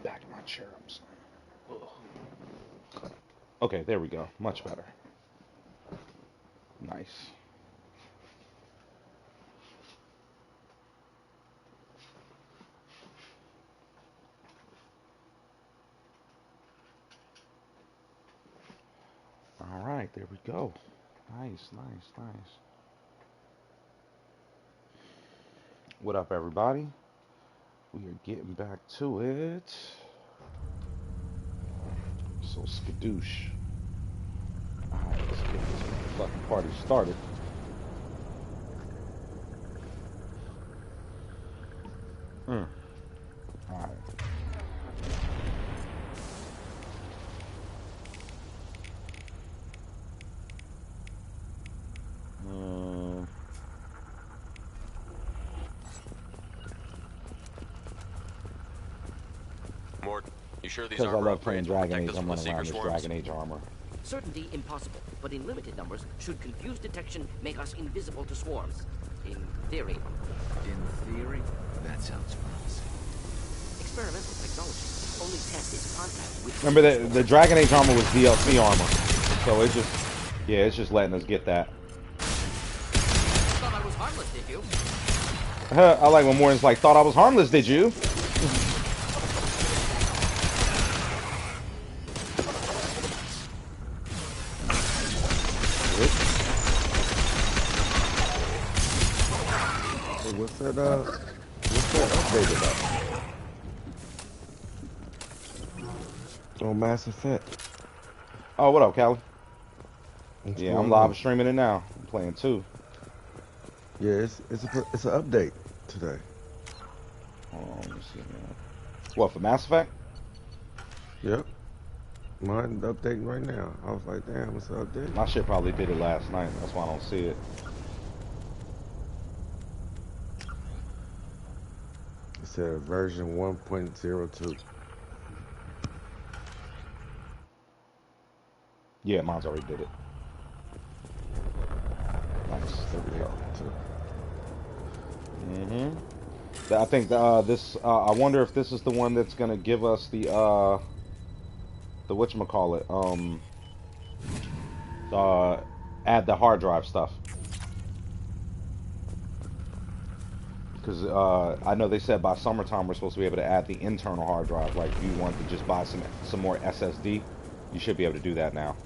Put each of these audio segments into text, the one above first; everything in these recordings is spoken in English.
back in my chair. I'm sorry. Okay, there we go. Much better. Nice. All right, there we go. Nice, nice, nice. What up, everybody? We are getting back to it. So skadoosh. All right, let's get this fucking party started. All right. Mort, you sure these Because I armor love playing upgrades will Dragon protect Age, us I'm from the running around seeker this swarms? Dragon Age armor. Certainty impossible, but in limited numbers should confuse detection, make us invisible to swarms. In theory. In theory? That sounds promising. Experimental technology. Only test is contact with... Remember the Dragon Age armor was DLC armor. So it's just, yeah, it's just letting us get that. Thought I was harmless, did you? I like when Morton's like, thought I was harmless, did you? What's that update about? On Mass Effect. Oh, what up, Callie? What's Yeah, going I'm live on? streaming it now. I'm playing too. Yeah, it's an update today. Hold on, let me see, man. What, for Mass Effect? Yep. Mine updating right now. I was like, damn, what's the update? My shit probably did it last night. That's why I don't see it. It said version 1.02. Yeah, mine's already did it. Nice. There we go. I think this. I wonder if this is the one that's gonna give us the whatchamacallit, add the hard drive stuff. Because I know they said by summertime we're supposed to be able to add the internal hard drive. Like if you want to just buy some more SSD, you should be able to do that now.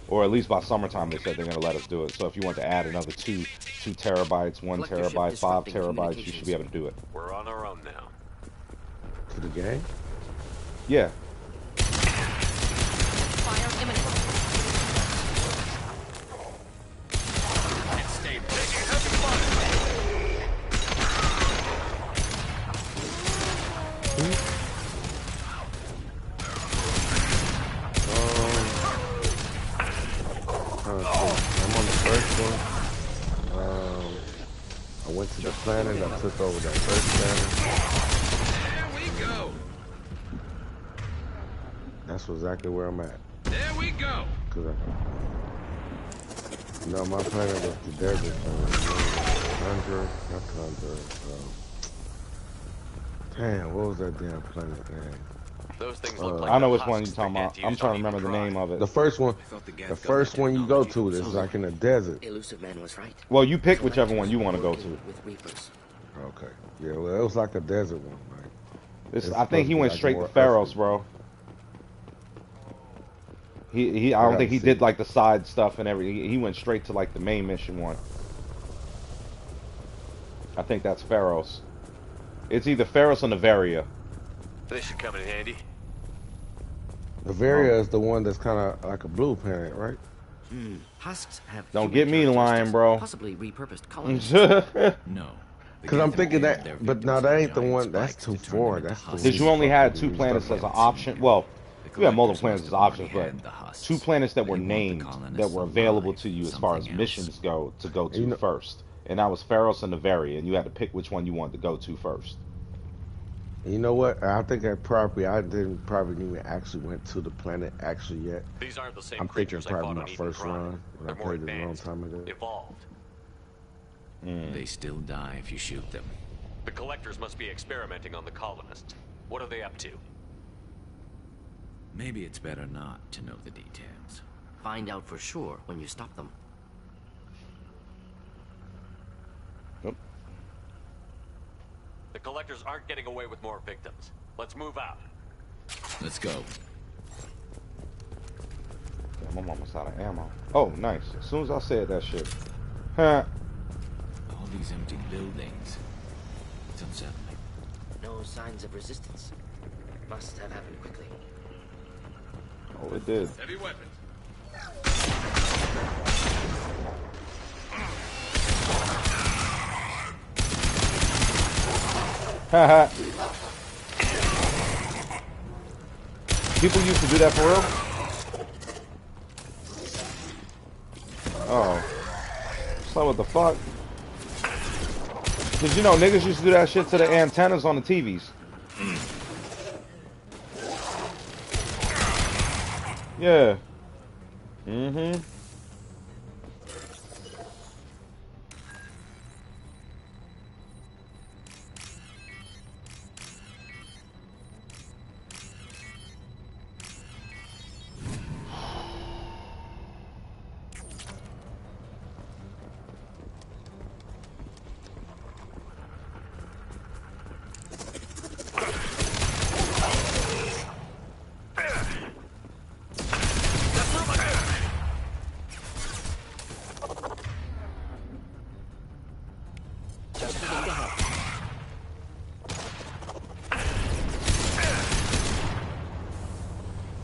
Or at least by summertime they said they're going to let us do it. So if you want to add another 2 terabytes, 1 terabyte, 5 terabytes, you should be able to do it. We're on our own now. To the game? Yeah. Fire imminent. And stay taking heavy fire. I'm on the first one. I went to the planet. I took over that first planet. There we go. That's exactly where I'm at. There we go. Cause no, my planet was the desert planet. Tundra, not tundra. Damn, what was that damn planet name? Those things look like I know the which one you're husks talking that about. get I'm used trying on to remember the Eden name of it. The first one you go to is like in the desert. Elusive man was right. Well, you pick whichever one you want to go to. With Reapers. Okay. Yeah, well, it was like a desert one. Like, I think he went straight to Pharos, bro. I don't think he did like the side stuff and everything. He went straight to like the main mission one. I think that's Pharos. It's either Pharos or Nevaria. This should come in handy. Bavaria is the one that's kind of like a blue planet, right? Husks have Don't human get me lying, bro. Possibly repurposed colonies. No. Because I'm thinking that, but no, that ain't the one. That's too far. That's too. Because you only had 2 planets as an option. Well, you had multiple planets as options, but 2 planets that were named that were available to you as far as missions go to first. And that was Pharos and Nevaria, and you had to pick which one you wanted to go to first. You know what? I think I didn't probably even actually went to the planet actually yet. These aren't the same I'm thinking creatures I probably fought my on Eden first Prime. run when I They're more played it a long advanced, time ago. evolved. They still die if you shoot them. The collectors must be experimenting on the colonists. What are they up to? Maybe it's better not to know the details. Find out for sure when you stop them. Yep. The collectors aren't getting away with more victims. Let's move out. Let's go. Damn, I'm almost out of ammo. Oh, nice. As soon as I said that shit. Huh. All these empty buildings. It's unsettling. No signs of resistance. Must have happened quickly. Oh, it did. Heavy weapons. Haha. People used to do that for real? Oh. It's like, what the fuck? Because, you know, niggas used to do that shit to the antennas on the TVs. Yeah. Mm-hmm.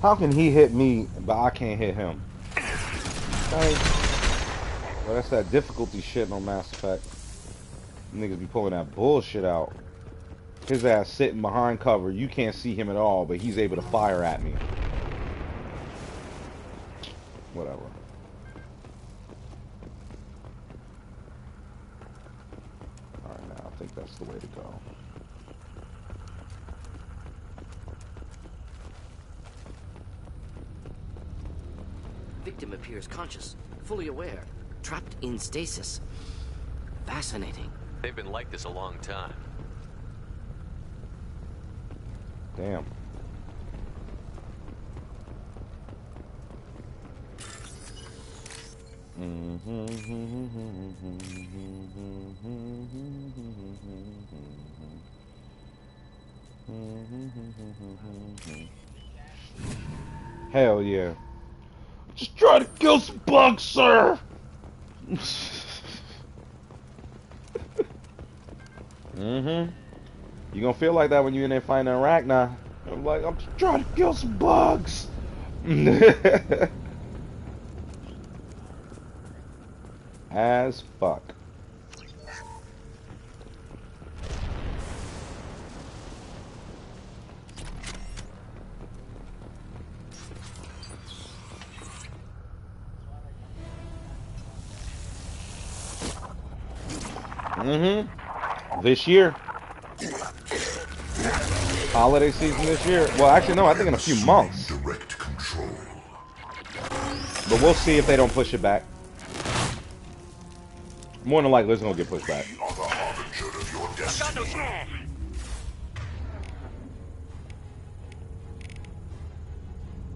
How can he hit me, but I can't hit him? Like, well, that's that difficulty shit on Mass Effect. Niggas be pulling that bullshit out. His ass sitting behind cover. You can't see him at all, but he's able to fire at me. Whatever. Alright, now I think that's the way to go. Victim appears conscious, fully aware, trapped in stasis. Fascinating. They've been like this a long time. Damn. Hell yeah. Just try to kill some bugs, sir. You gonna feel like that when you're in there fighting Iraq now. I'm like, I'm just trying to kill some bugs. As fuck. This year. Holiday season this year. Well, actually, no, I think in a few months. Direct control. But we'll see if they don't push it back. More than likely, it's gonna get pushed back. We are the harbinger of your destiny.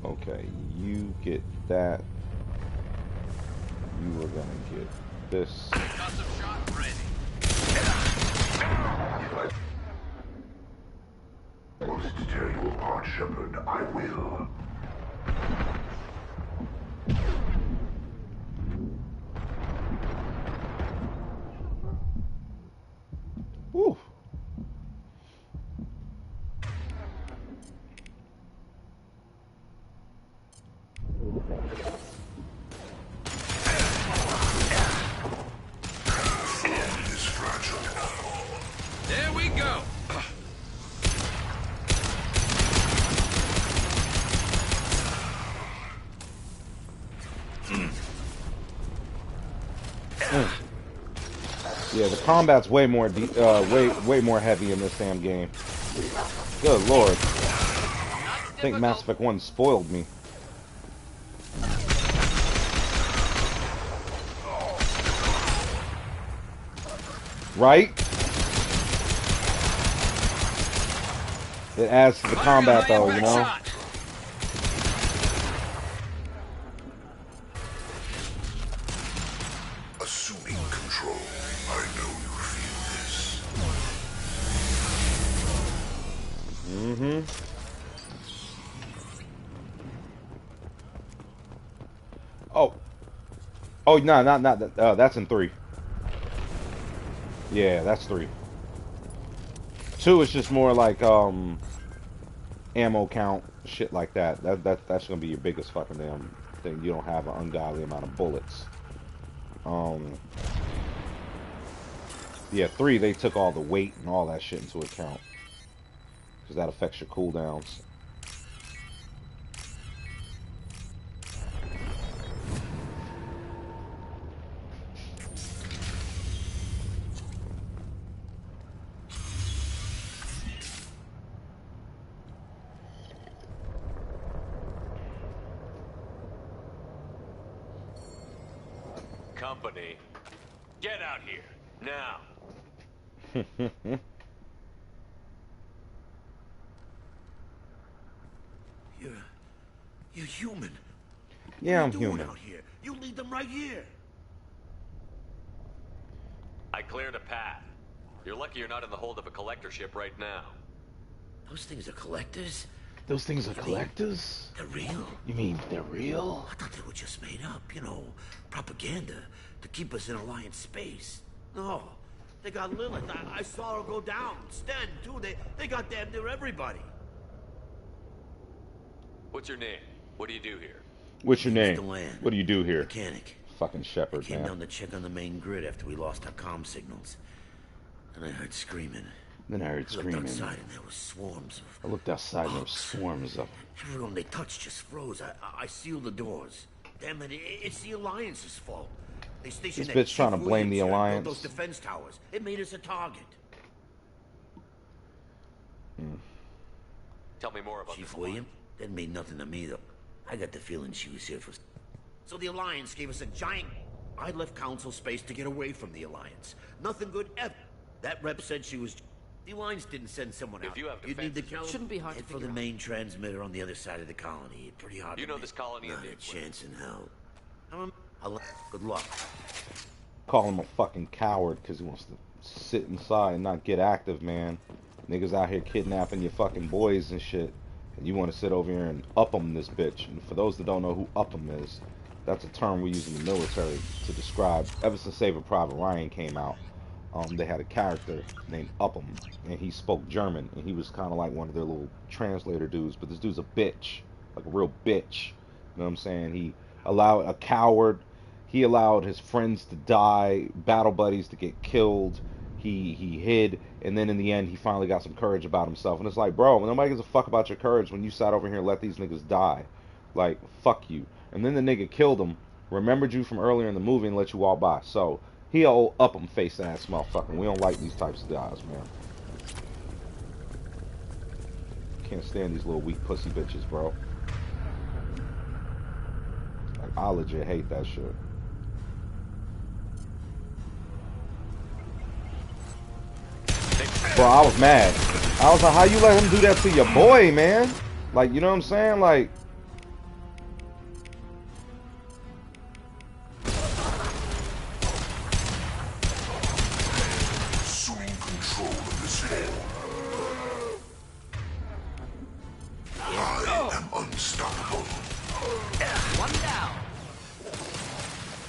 Okay, you get that. You are gonna get this. Got some shots ready. Must tear you apart, Shepard. I will. Woo. Is fragile. There we go. Yeah, the combat's way more way more heavy in this damn game. Good lord. I think Mass Effect 1 spoiled me. Right? It adds to the combat though, you know? Mm-hmm. Oh. Oh, no, not that. That's in 3. Yeah, that's 3. 2 is just more like ammo count, shit like that. That's gonna be your biggest fucking damn thing. You don't have an ungodly amount of bullets. Um, yeah, 3 they took all the weight and all that shit into account because that affects your cooldowns. Company, get out here now. You're human. Yeah, I'm What are you doing human. out here? You lead them right here. I cleared a path. You're lucky you're not in the hold of a collector ship right now. Those things are collectors? Those things are You mean collectors? they're real? You mean they're real? I thought they were just made up, you know, propaganda to keep us in Alliance space. No, they got Lilith. I saw her go down. Sten, too. They got damn near everybody. What's your name? What do you do here? What's your Name's name? Deland. What do you do here? Mechanic. Fucking I shepherd, came man. down to check on the main grid after we lost our comm signals. And I heard screaming. Then I heard I looked screaming. outside and there were swarms of... I looked outside and there were swarms of them. Everyone they touched just froze. I sealed the doors. Damn it, it's the Alliance's fault. They stationed This that bitch trying to Chief blame the Williams here and built Alliance. those defense towers. It made us a target. Tell me more about Chief this Williams? That made nothing to me, though. I got the feeling she was here for... So the Alliance gave us a giant... I left Council space to get away from the Alliance. Nothing good ever. That rep said she was... The Alliance didn't send someone If out. you have You'd need the defenses- Shouldn't be hard to Head for figure the out. main transmitter on the other side of the colony. Pretty hard You to know make. this colony Not in a the- chance in hell. Good luck. Call him a fucking coward because he wants to sit inside and not get active, man. Niggas out here kidnapping your fucking boys and shit. And you want to sit over here and up 'em this bitch. And for those that don't know who up 'em is, that's a term we use in the military to describe. Ever since Saving Private Ryan came out, they had a character named Upham, and he spoke German, and he was kind of like one of their little translator dudes. But this dude's a bitch, like a real bitch. You know what I'm saying? He allowed a coward. He allowed his friends to die, battle buddies to get killed. He hid, and then in the end, he finally got some courage about himself. And it's like, bro, nobody gives a fuck about your courage when you sat over here and let these niggas die. Like, fuck you. And then the nigga killed him, remembered you from earlier in the movie, and let you walk by. So he a old up 'em face ass motherfucker. We don't like these types of guys, man. Can't stand these little weak pussy bitches, bro. Like, I legit hate that shit. Bro, I was mad. I was like, how you let him do that to your boy, man? Like, you know what I'm saying? Like, Assuming control of this hall. I am unstoppable. One down.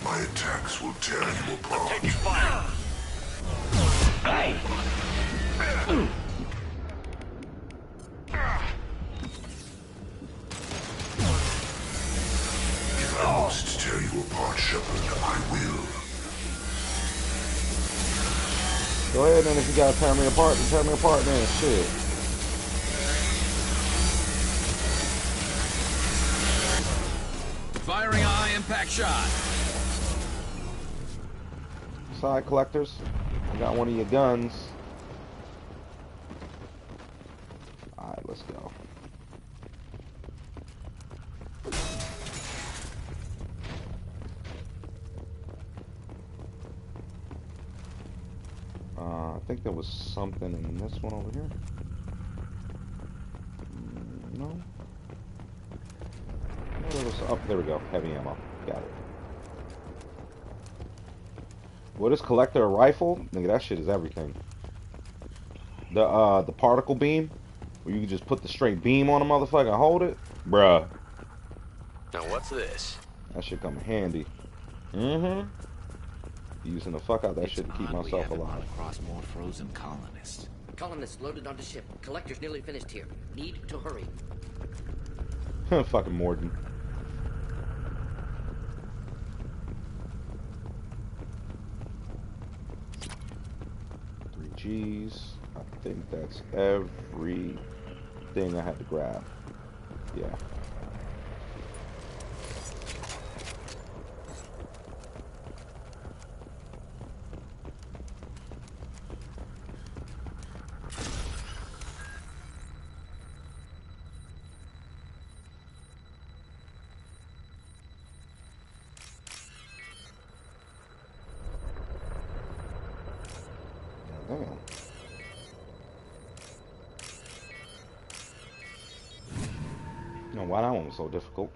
My attacks will tear you apart. Taking fire. If I must tear you apart, Shepard, I will. go ahead, and if you gotta tear me apart, then tear me apart, then shit. Firing a high impact shot. Side collectors, I got one of your guns. Alright, let's go. I think there was something in this one over here. No? There was, oh, there we go. Heavy ammo. Got it. What is collector a rifle? Nigga, that shit is everything. The particle beam, Where you can just put the straight beam on a motherfucker and hold it? Bruh. Now what's this? That shit come handy. Mm-hmm. Using the fuck out that shit to keep Odd we myself haven't run alive. across more frozen colonists. Colonists loaded onto ship. Collector's nearly finished here. Need to hurry. Fucking Morton. G's. I think that's everything I had to grab. Yeah. Damn. No, why that one was so difficult?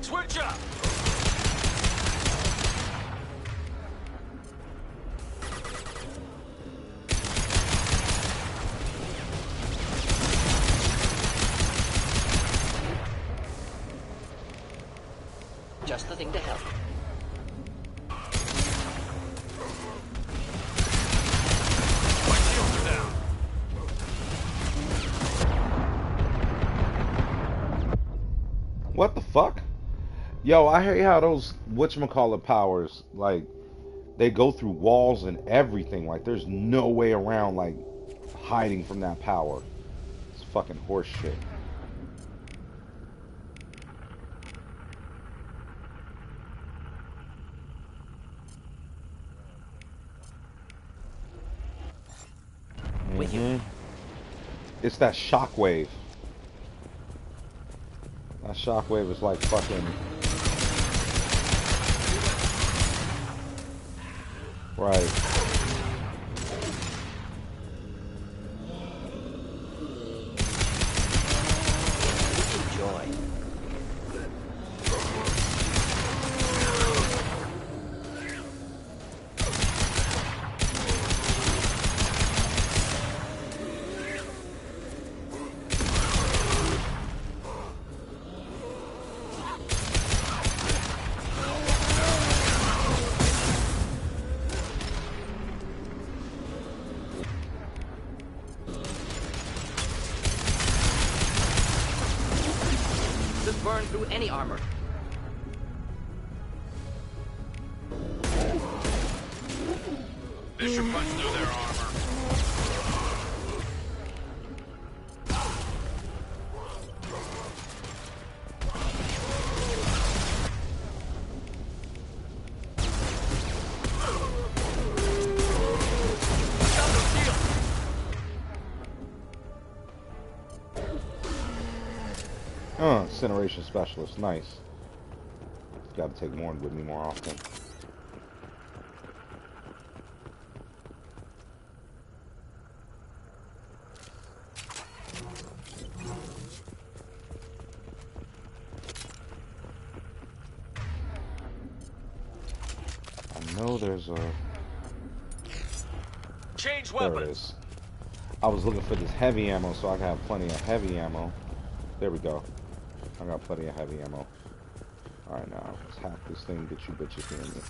Switch up! Just the thing to help. My shields are down. What the fuck? Yo, I hate how those whatchamacallit powers, like, they go through walls and everything. Like, there's no way around, like, hiding from that power. It's fucking horse shit. With you. It's that shockwave. That shockwave is like fucking... Right. Enjoy. Burn through any armor. This should punch through their armor. Incineration specialist, nice. Gotta take Morn with me more often. I know there's a... Change There it weapons. is. I was looking for this heavy ammo so I can have plenty of heavy ammo. There we go. I got plenty of heavy ammo. Alright, now, let's hack this thing, get you bitches near me.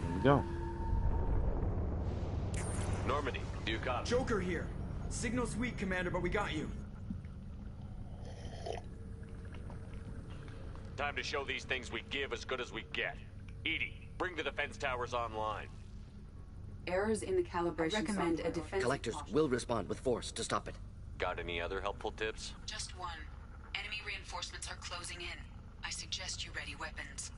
There we go. Normandy, do you copy? Joker here. Signal's weak, Commander, but we got you. Time to show these things we give as good as we get. Edie, bring the defense towers online. Errors in the calibration. Recommend a defense. Collectors will respond with force to stop it. Got any other helpful tips? Just one. Enemy reinforcements are closing in. I suggest you ready weapons.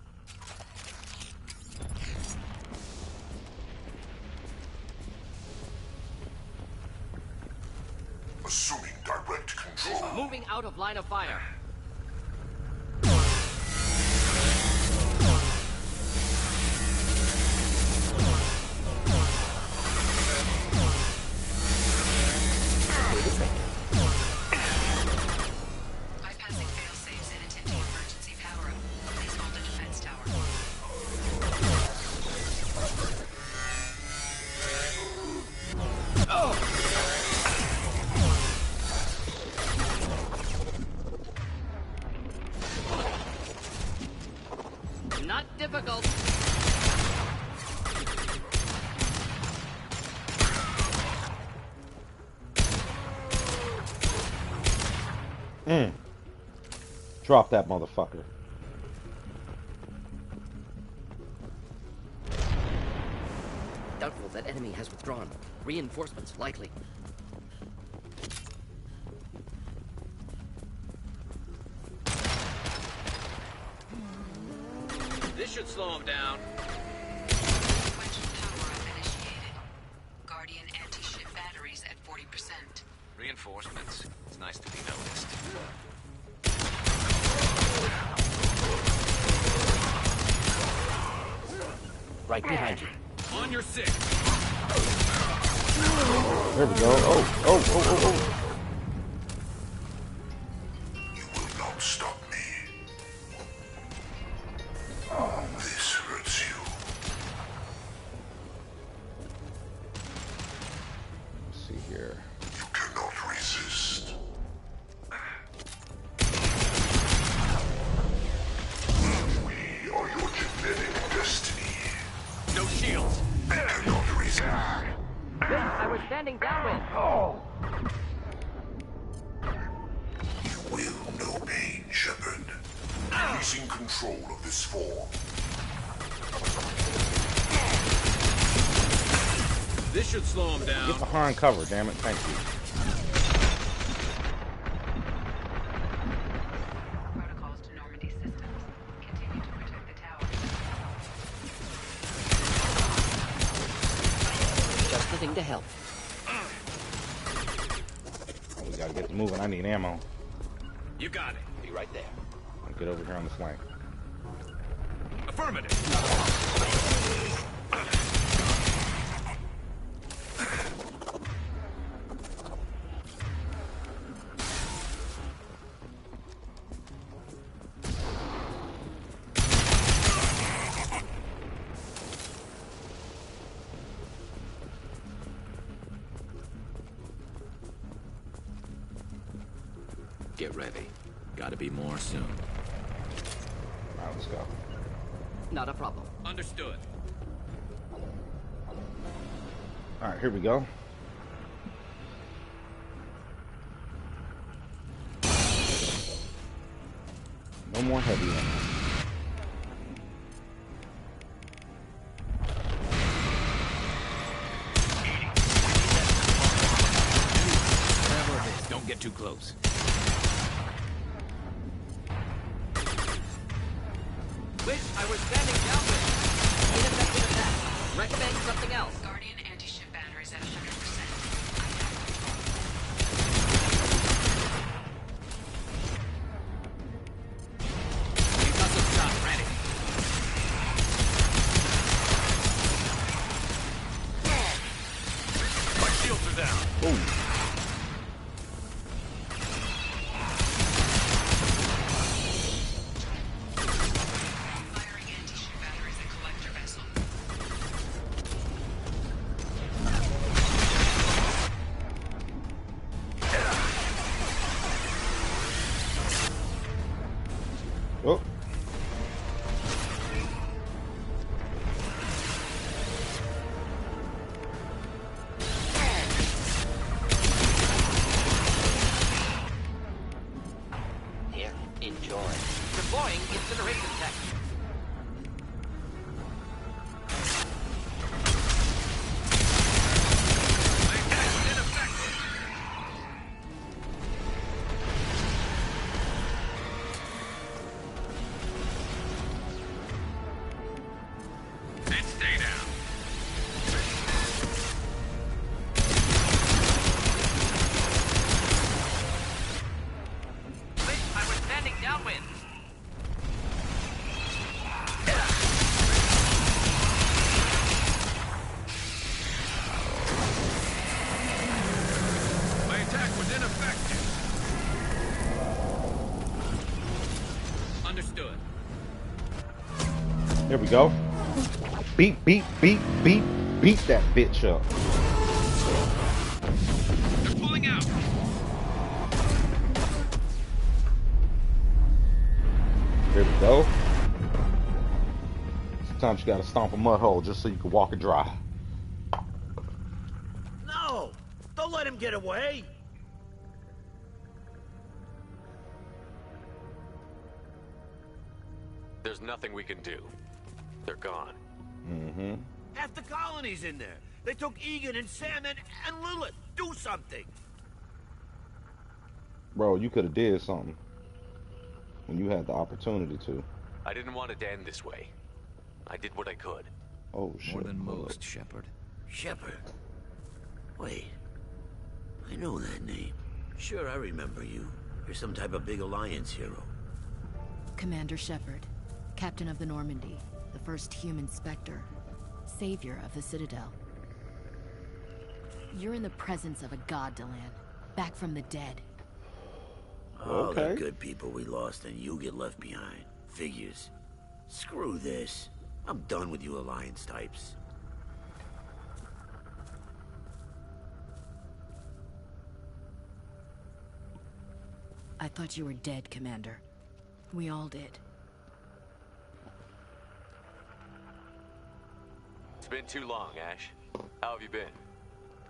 Assuming direct control. Moving out of line of fire. Bypassing fail-safes and attempting emergency power-up. Please hold the defense tower. Not difficult. Drop that motherfucker. Doubtful that enemy has withdrawn. Reinforcements likely. This should slow him down. Sequential power-up initiated. Guardian anti-ship batteries at 40%. Reinforcements. It's nice to be noticed. Right behind you. On your six. There we go. Oh. You will not stop me. This hurts you. Let's see here. You cannot resist. We are your genetic destiny. No shields. You cannot resist. I was standing downwind. You will know pain, Shepard. Releasing control of this form. This should slow him down. Get behind cover, damn it. Thank you. Protocols to Normandy systems. Continue to protect the tower. Just the thing to help. We gotta get moving. I need ammo. You got it. Be right there. I'll get over here on the flank. Affirmative. Get ready. Gotta be more soon. Alright, let's go. Not a problem. Understood. Alright, here we go. No more heavy ammo. Whatever it is, don't get too close. Wish I was standing downwind. Ineffective attack. Recommend something else. Guardian anti-ship batteries at 100%. Concussive shot ready. My shields are down. Ooh. Firing anti-ship batteries at collector vessel. Here we go. Beat, beat, beat, beat, beat that bitch up. Pulling out. Here we go. Sometimes you gotta stomp a mud hole just so you can walk it dry. No! Don't let him get away! There's nothing we can do. They're gone. Mm-hmm. Half the colony's in there. They took Egan and Sam and Lilith. Do something! Bro, you could have did something when you had the opportunity to. I didn't want it to end this way. I did what I could. Oh, shit. More than most, Shepard. Shepard. Wait. I know that name. Sure, I remember you. You're some type of big Alliance hero. Commander Shepard, Captain of the Normandy, the first human Spectre, savior of the Citadel. You're in the presence of a god, Delan, back from the dead. All the Okay. good people we lost and you get left behind. Figures. Screw this. I'm done with you Alliance types. I thought you were dead, Commander. We all did. It's been too long, Ash. How have you been?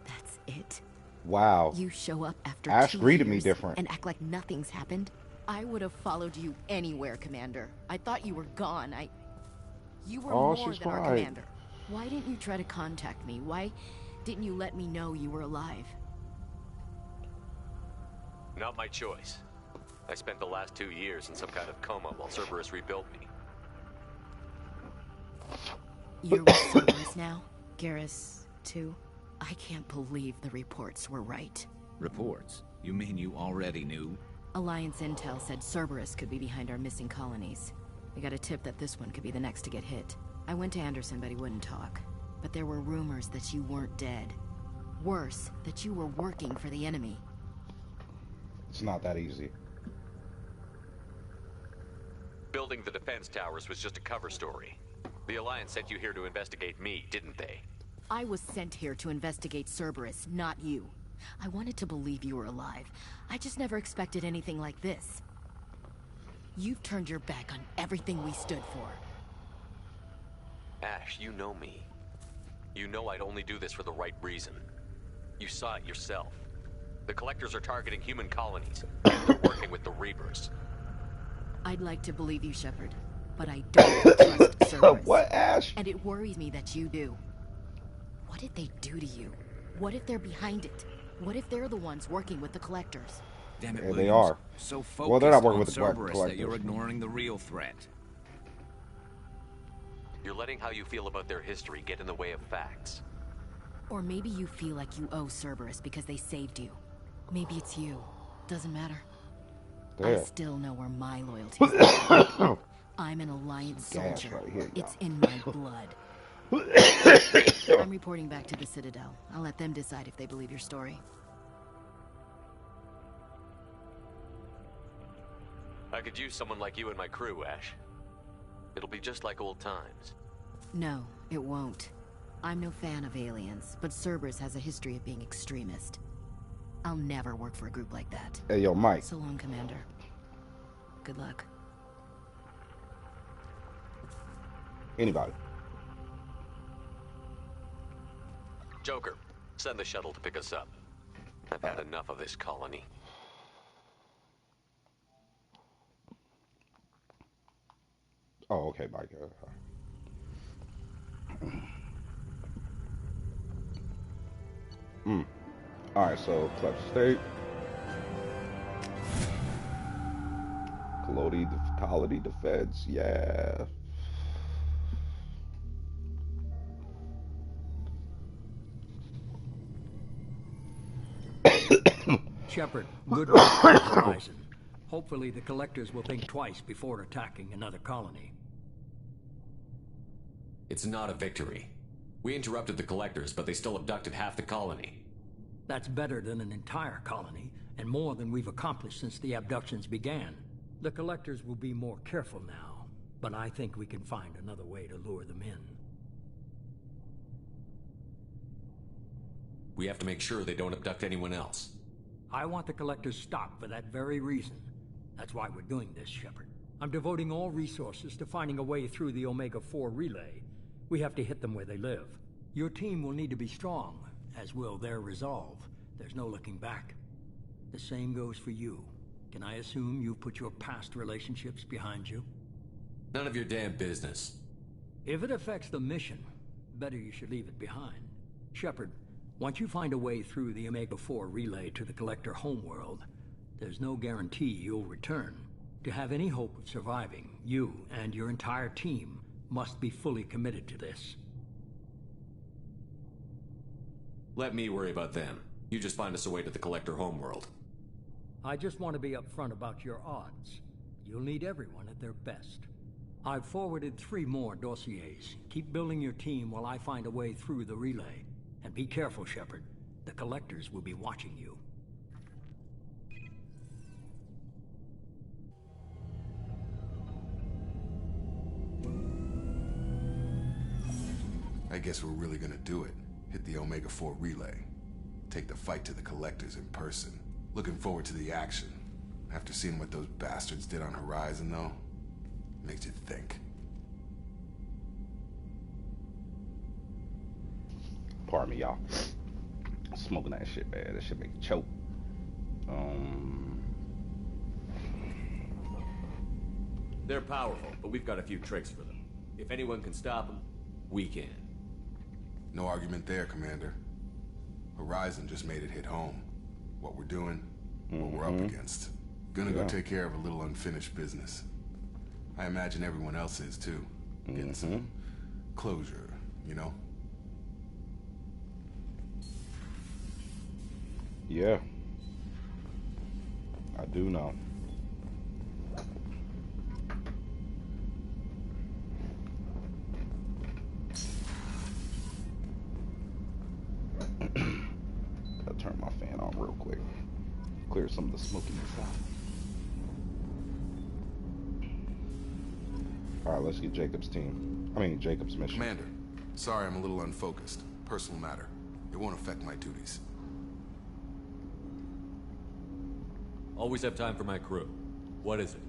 That's it? Wow. You show up after Ash 2 greeted me years different. and act like nothing's happened? I would have followed you anywhere, Commander. I thought you were gone. You were Oh, more she's than our right. commander. Why didn't you try to contact me? Why didn't you let me know you were alive? Not my choice. I spent the last 2 years in some kind of coma while Cerberus rebuilt me. You're with Cerberus now? Garrus, too? I can't believe the reports were right. Reports? You mean you already knew? Alliance intel said Cerberus could be behind our missing colonies. We got a tip that this one could be the next to get hit. I went to Anderson, but he wouldn't talk. But there were rumors that you weren't dead. Worse, that you were working for the enemy. It's not that easy. Building the defense towers was just a cover story. The Alliance sent you here to investigate me, didn't they? I was sent here to investigate Cerberus, not you. I wanted to believe you were alive. I just never expected anything like this. You've turned your back on everything we stood for. Ash, you know me. You know I'd only do this for the right reason. You saw it yourself. The Collectors are targeting human colonies. They're working with the Reapers. I'd like to believe you, Shepard, but I don't trust Cerberus. What, Ash? And it worries me that you do. What did they do to you? What if they're behind it? What if they're the ones working with the Collectors? Damn it, Yeah, they Williams. are. So focused Well, they're not working on with the Cerberus that collectors. you're ignoring the real threat. You're letting how you feel about their history get in the way of facts. Or maybe you feel like you owe Cerberus because they saved you. Maybe it's you. Doesn't matter. I There. still know where my loyalty is. I'm an Alliance Gas soldier. right here, It's y'all. in my blood. I'm reporting back to the Citadel. I'll let them decide if they believe your story. I could use someone like you in my crew, Ash. It'll be just like old times. No, it won't. I'm no fan of aliens, but Cerberus has a history of being extremist. I'll never work for a group like that. Hey, yo, Mike. So long, Commander. Good luck. Anybody. Joker, send the shuttle to pick us up. I've had enough of this colony. Oh, okay, Mike. Alright, so Clutch State. Colony Defense, yeah. Shepard, good work on the horizon. Hopefully the Collectors will think twice before attacking another colony. It's not a victory. We interrupted the Collectors, but they still abducted half the colony. That's better than an entire colony, and more than we've accomplished since the abductions began. The Collectors will be more careful now. but I think we can find another way to lure them in. We have to make sure they don't abduct anyone else. I want the Collectors stopped for that very reason. That's why we're doing this, Shepard. I'm devoting all resources to finding a way through the Omega-4 relay. We have to hit them where they live. Your team will need to be strong, as will their resolve. There's no looking back. The same goes for you. Can I assume you've put your past relationships behind you? None of your damn business. If it affects the mission, better you should leave it behind. Shepard, once you find a way through the Omega-4 relay to the Collector homeworld, there's no guarantee you'll return. To have any hope of surviving, you and your entire team must be fully committed to this. Let me worry about them. You just find us a way to the Collector homeworld. I just want to be upfront about your odds. You'll need everyone at their best. I've forwarded 3 more dossiers. Keep building your team while I find a way through the relay. And be careful, Shepard. The Collectors will be watching you. I guess we're really gonna do it. Hit the Omega-4 relay. Take the fight to the Collectors in person. Looking forward to the action. After seeing what those bastards did on Horizon, though, makes you think. Pardon me, y'all. Smoking that shit, man. That shit make you choke. They're powerful, but we've got a few tricks for them. If anyone can stop them, we can. No argument there, Commander. Horizon just made it hit home. What we're doing, what we're up against. Gonna go take care of a little unfinished business. I imagine everyone else is too. Getting some closure, you know? Yeah. I do know. Gotta turn my fan on real quick. Clear some of the smokiness out. Alright, let's get Jacob's Jacob's mission. Commander, sorry I'm a little unfocused. Personal matter. It won't affect my duties. Always have time for my crew. What is it?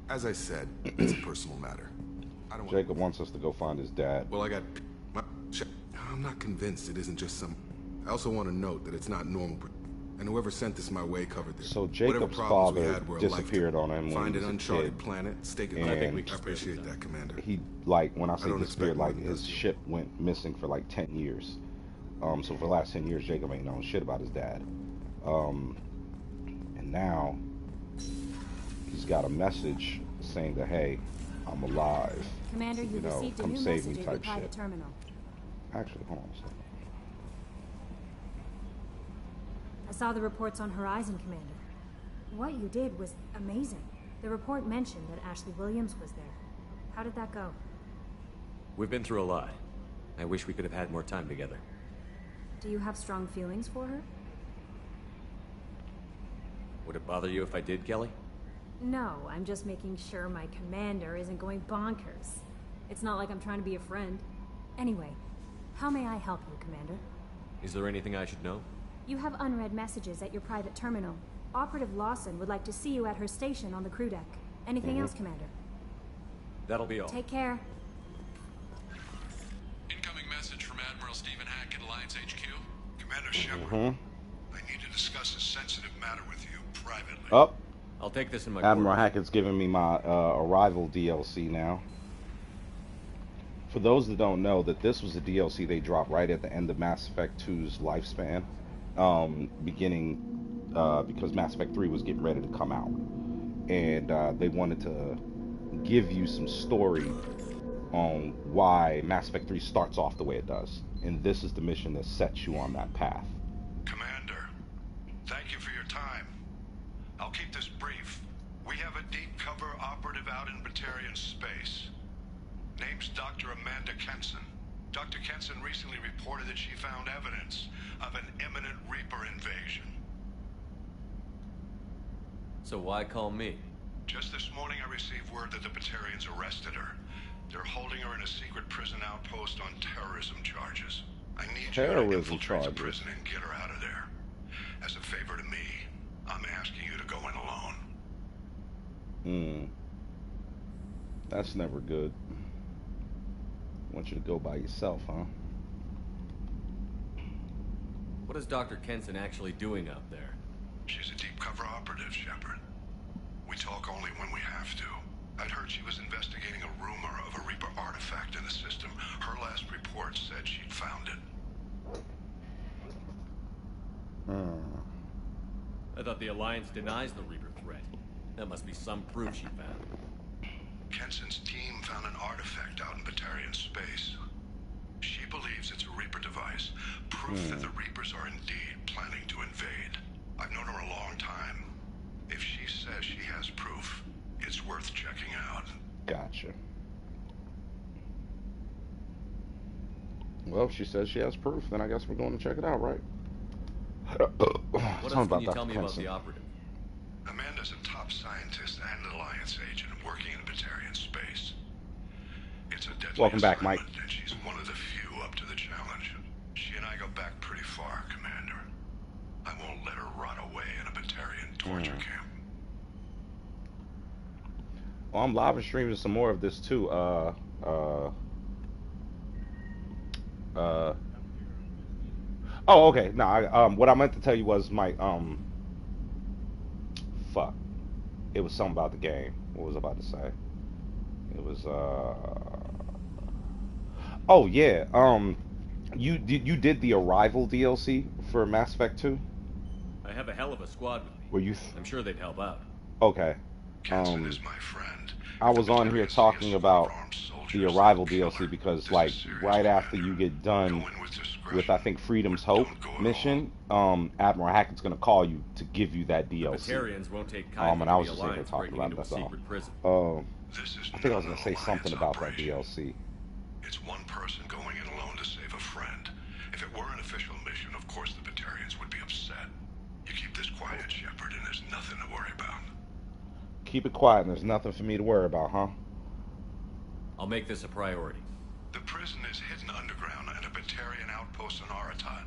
As I said, it's a personal matter. I don't Jacob wants us to go find his dad. Well, I'm not convinced it isn't just some... I also want to note that it's not normal... And whoever sent this my way covered this. So Jacob's father disappeared on him when Find he was an a uncharted kid. planet, stake it. And I appreciate that, Commander. He, like, when I say don't disappeared, expect like, more than his this. ship went missing for like 10 years. So for the last 10 years, Jacob ain't known shit about his dad. And now, he's got a message saying that, hey, I'm alive. Commander, you received a come new save message me at your type private shit. terminal. Actually, hold on a second. I saw the reports on Horizon, Commander. What you did was amazing. The report mentioned that Ashley Williams was there. How did that go? We've been through a lot. I wish we could have had more time together. Do you have strong feelings for her? Would it bother you if I did, Kelly? No, I'm just making sure my commander isn't going bonkers. It's not like I'm trying to be a friend. Anyway, how may I help you, Commander? Is there anything I should know? You have unread messages at your private terminal. Operative Lawson would like to see you at her station on the crew deck. Anything else, Commander? That'll be all. Take care. Incoming message from Admiral Stephen Hackett, Alliance HQ. Commander Shepard, I need to discuss a sensitive matter with you privately. Up. I'll take this in my Admiral quarters. Hackett's giving me my Arrival DLC now. For those that don't know, that this was a DLC they dropped right at the end of Mass Effect 2's lifespan, because Mass Effect 3 was getting ready to come out, and they wanted to give you some story on why Mass Effect 3 starts off the way it does, and this is the mission that sets you on that path. Commander, thank you for your time. I'll keep this brief. We have a deep cover operative out in Batarian space. Name's Dr. Amanda Kenson. Dr. Kenson recently reported that she found evidence of an imminent Reaper invasion. So why call me? Just this morning I received word that the Batarians arrested her. They're holding her in a secret prison outpost on terrorism charges. I need you to infiltrate the prison and get her out of there. As a favor to me, I'm asking you to go in alone. That's never good. I want you to go by yourself, huh? What is Dr. Kenson actually doing out there? She's a deep cover operative, Shepard. We talk only when we have to. I'd heard she was investigating a rumor of a Reaper artifact in the system. Her last report said she'd found it. I thought the Alliance denies the Reaper threat. That must be some proof she found. Kenson's team found an artifact out in Batarian space. She believes it's a Reaper device, proof that the Reapers are indeed planning to invade. I've known her a long time. If she says she has proof, it's worth checking out. Gotcha. Well, if she says she has proof, then I guess we're going to check it out, right? What else can you tell me about the operative? Amanda's a top scientist and Alliance agent working in Batarian space. It's a deadly Welcome back, Mike. And she's one of the few up to the challenge. She and I go back pretty far, Commander. I won't let her rot away in a Batarian torture camp. Well, I'm live streaming some more of this too. Oh, okay. No, what I meant to tell you was my fuck. It was something about the game. What was I about to say? It was oh yeah. You did the Arrival DLC for Mass Effect 2? I have a hell of a squad with me. Were you? I'm sure they'd help out. Okay. Kenson is my friend. I was on here talking about the Arrival DLC because, like, right after you get done with, I think, Freedom's Hope mission, Admiral Hackett's gonna call you to give you that DLC. The Batarians won't take kindly and I was to just the sitting here Alliance talking breaking about into a that. secret prison. I think I was gonna say something about that DLC. It's one person going in alone to save a friend. If it were an official mission, of course the Batarians would be upset. You keep this quiet, Shepard, and there's nothing to worry about. Keep it quiet, and there's nothing for me to worry about, huh? I'll make this a priority. The prison is hidden underground in a Batarian outpost on Aratat.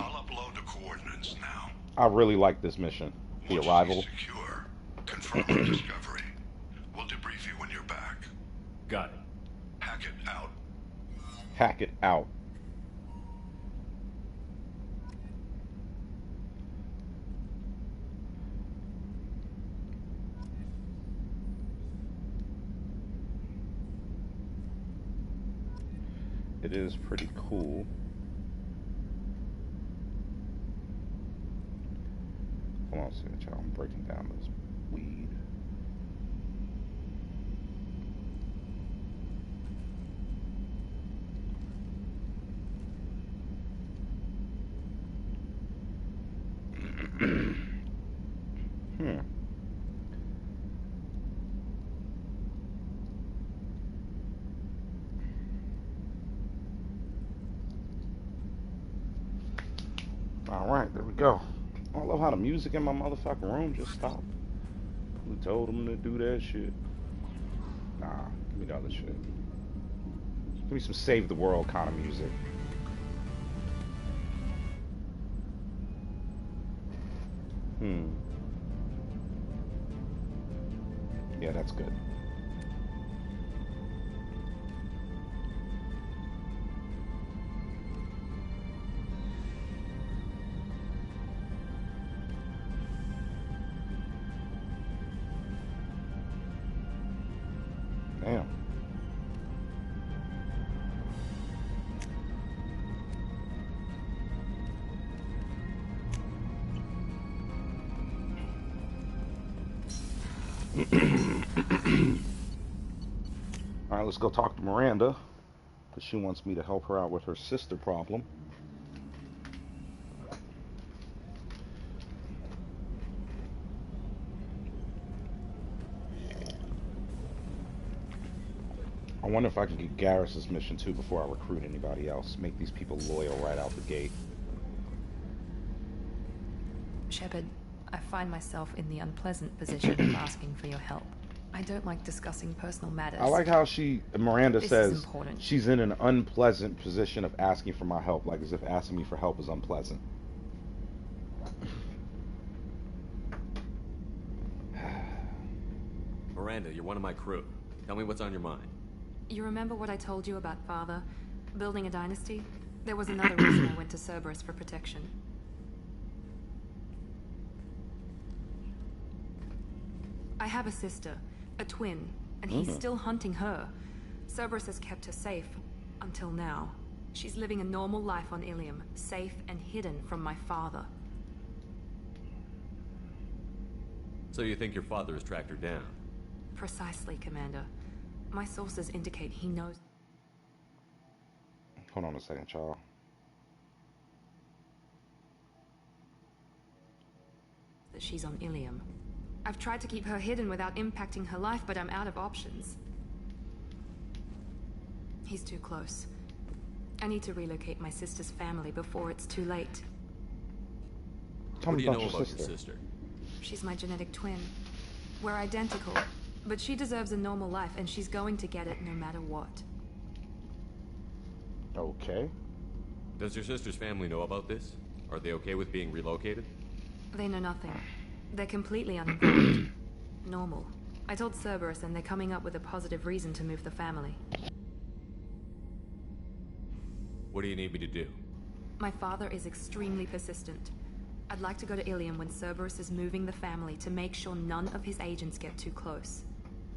I'll upload the coordinates now. I really like this mission, the Arrival. Secure. Confirm your discovery. We'll debrief you when you're back. Got it. Hackett out. Hackett out. It is pretty cool. Hold on a second, y'all. I'm breaking down this weed. Alright, there we go. I love how the music in my motherfucking room just stopped. Who told them to do that shit? Nah, give me the other shit. Give me some Save the World kind of music. Yeah, that's good. Damn. Alright, let's go talk to Miranda, because she wants me to help her out with her sister problem. I wonder if I can get Garrus' mission too before I recruit anybody else. Make these people loyal right out the gate. Shepard, I find myself in the unpleasant position of asking for your help. I don't like discussing personal matters. I like how Miranda This says is important. she's in an unpleasant position of asking for my help, like as if asking me for help is unpleasant. Miranda, you're one of my crew. Tell me what's on your mind. You remember what I told you about Father? Building a dynasty? There was another reason I went to Cerberus for protection. I have a sister, a twin, and he's still hunting her. Cerberus has kept her safe, until now. She's living a normal life on Ilium, safe and hidden from my father. So you think your father has tracked her down? Precisely, Commander. My sources indicate he knows. Hold on a second, child. That she's on Ilium. I've tried to keep her hidden without impacting her life, but I'm out of options. He's too close. I need to relocate my sister's family before it's too late. Tell What me do you about know your about sister. your sister? She's my genetic twin. We're identical, but she deserves a normal life, and she's going to get it no matter what. Okay. Does your sister's family know about this? Are they okay with being relocated? They know nothing. They're completely uninvolved. Normal. I told Cerberus, and they're coming up with a positive reason to move the family. What do you need me to do? My father is extremely persistent. I'd like to go to Ilium when Cerberus is moving the family to make sure none of his agents get too close.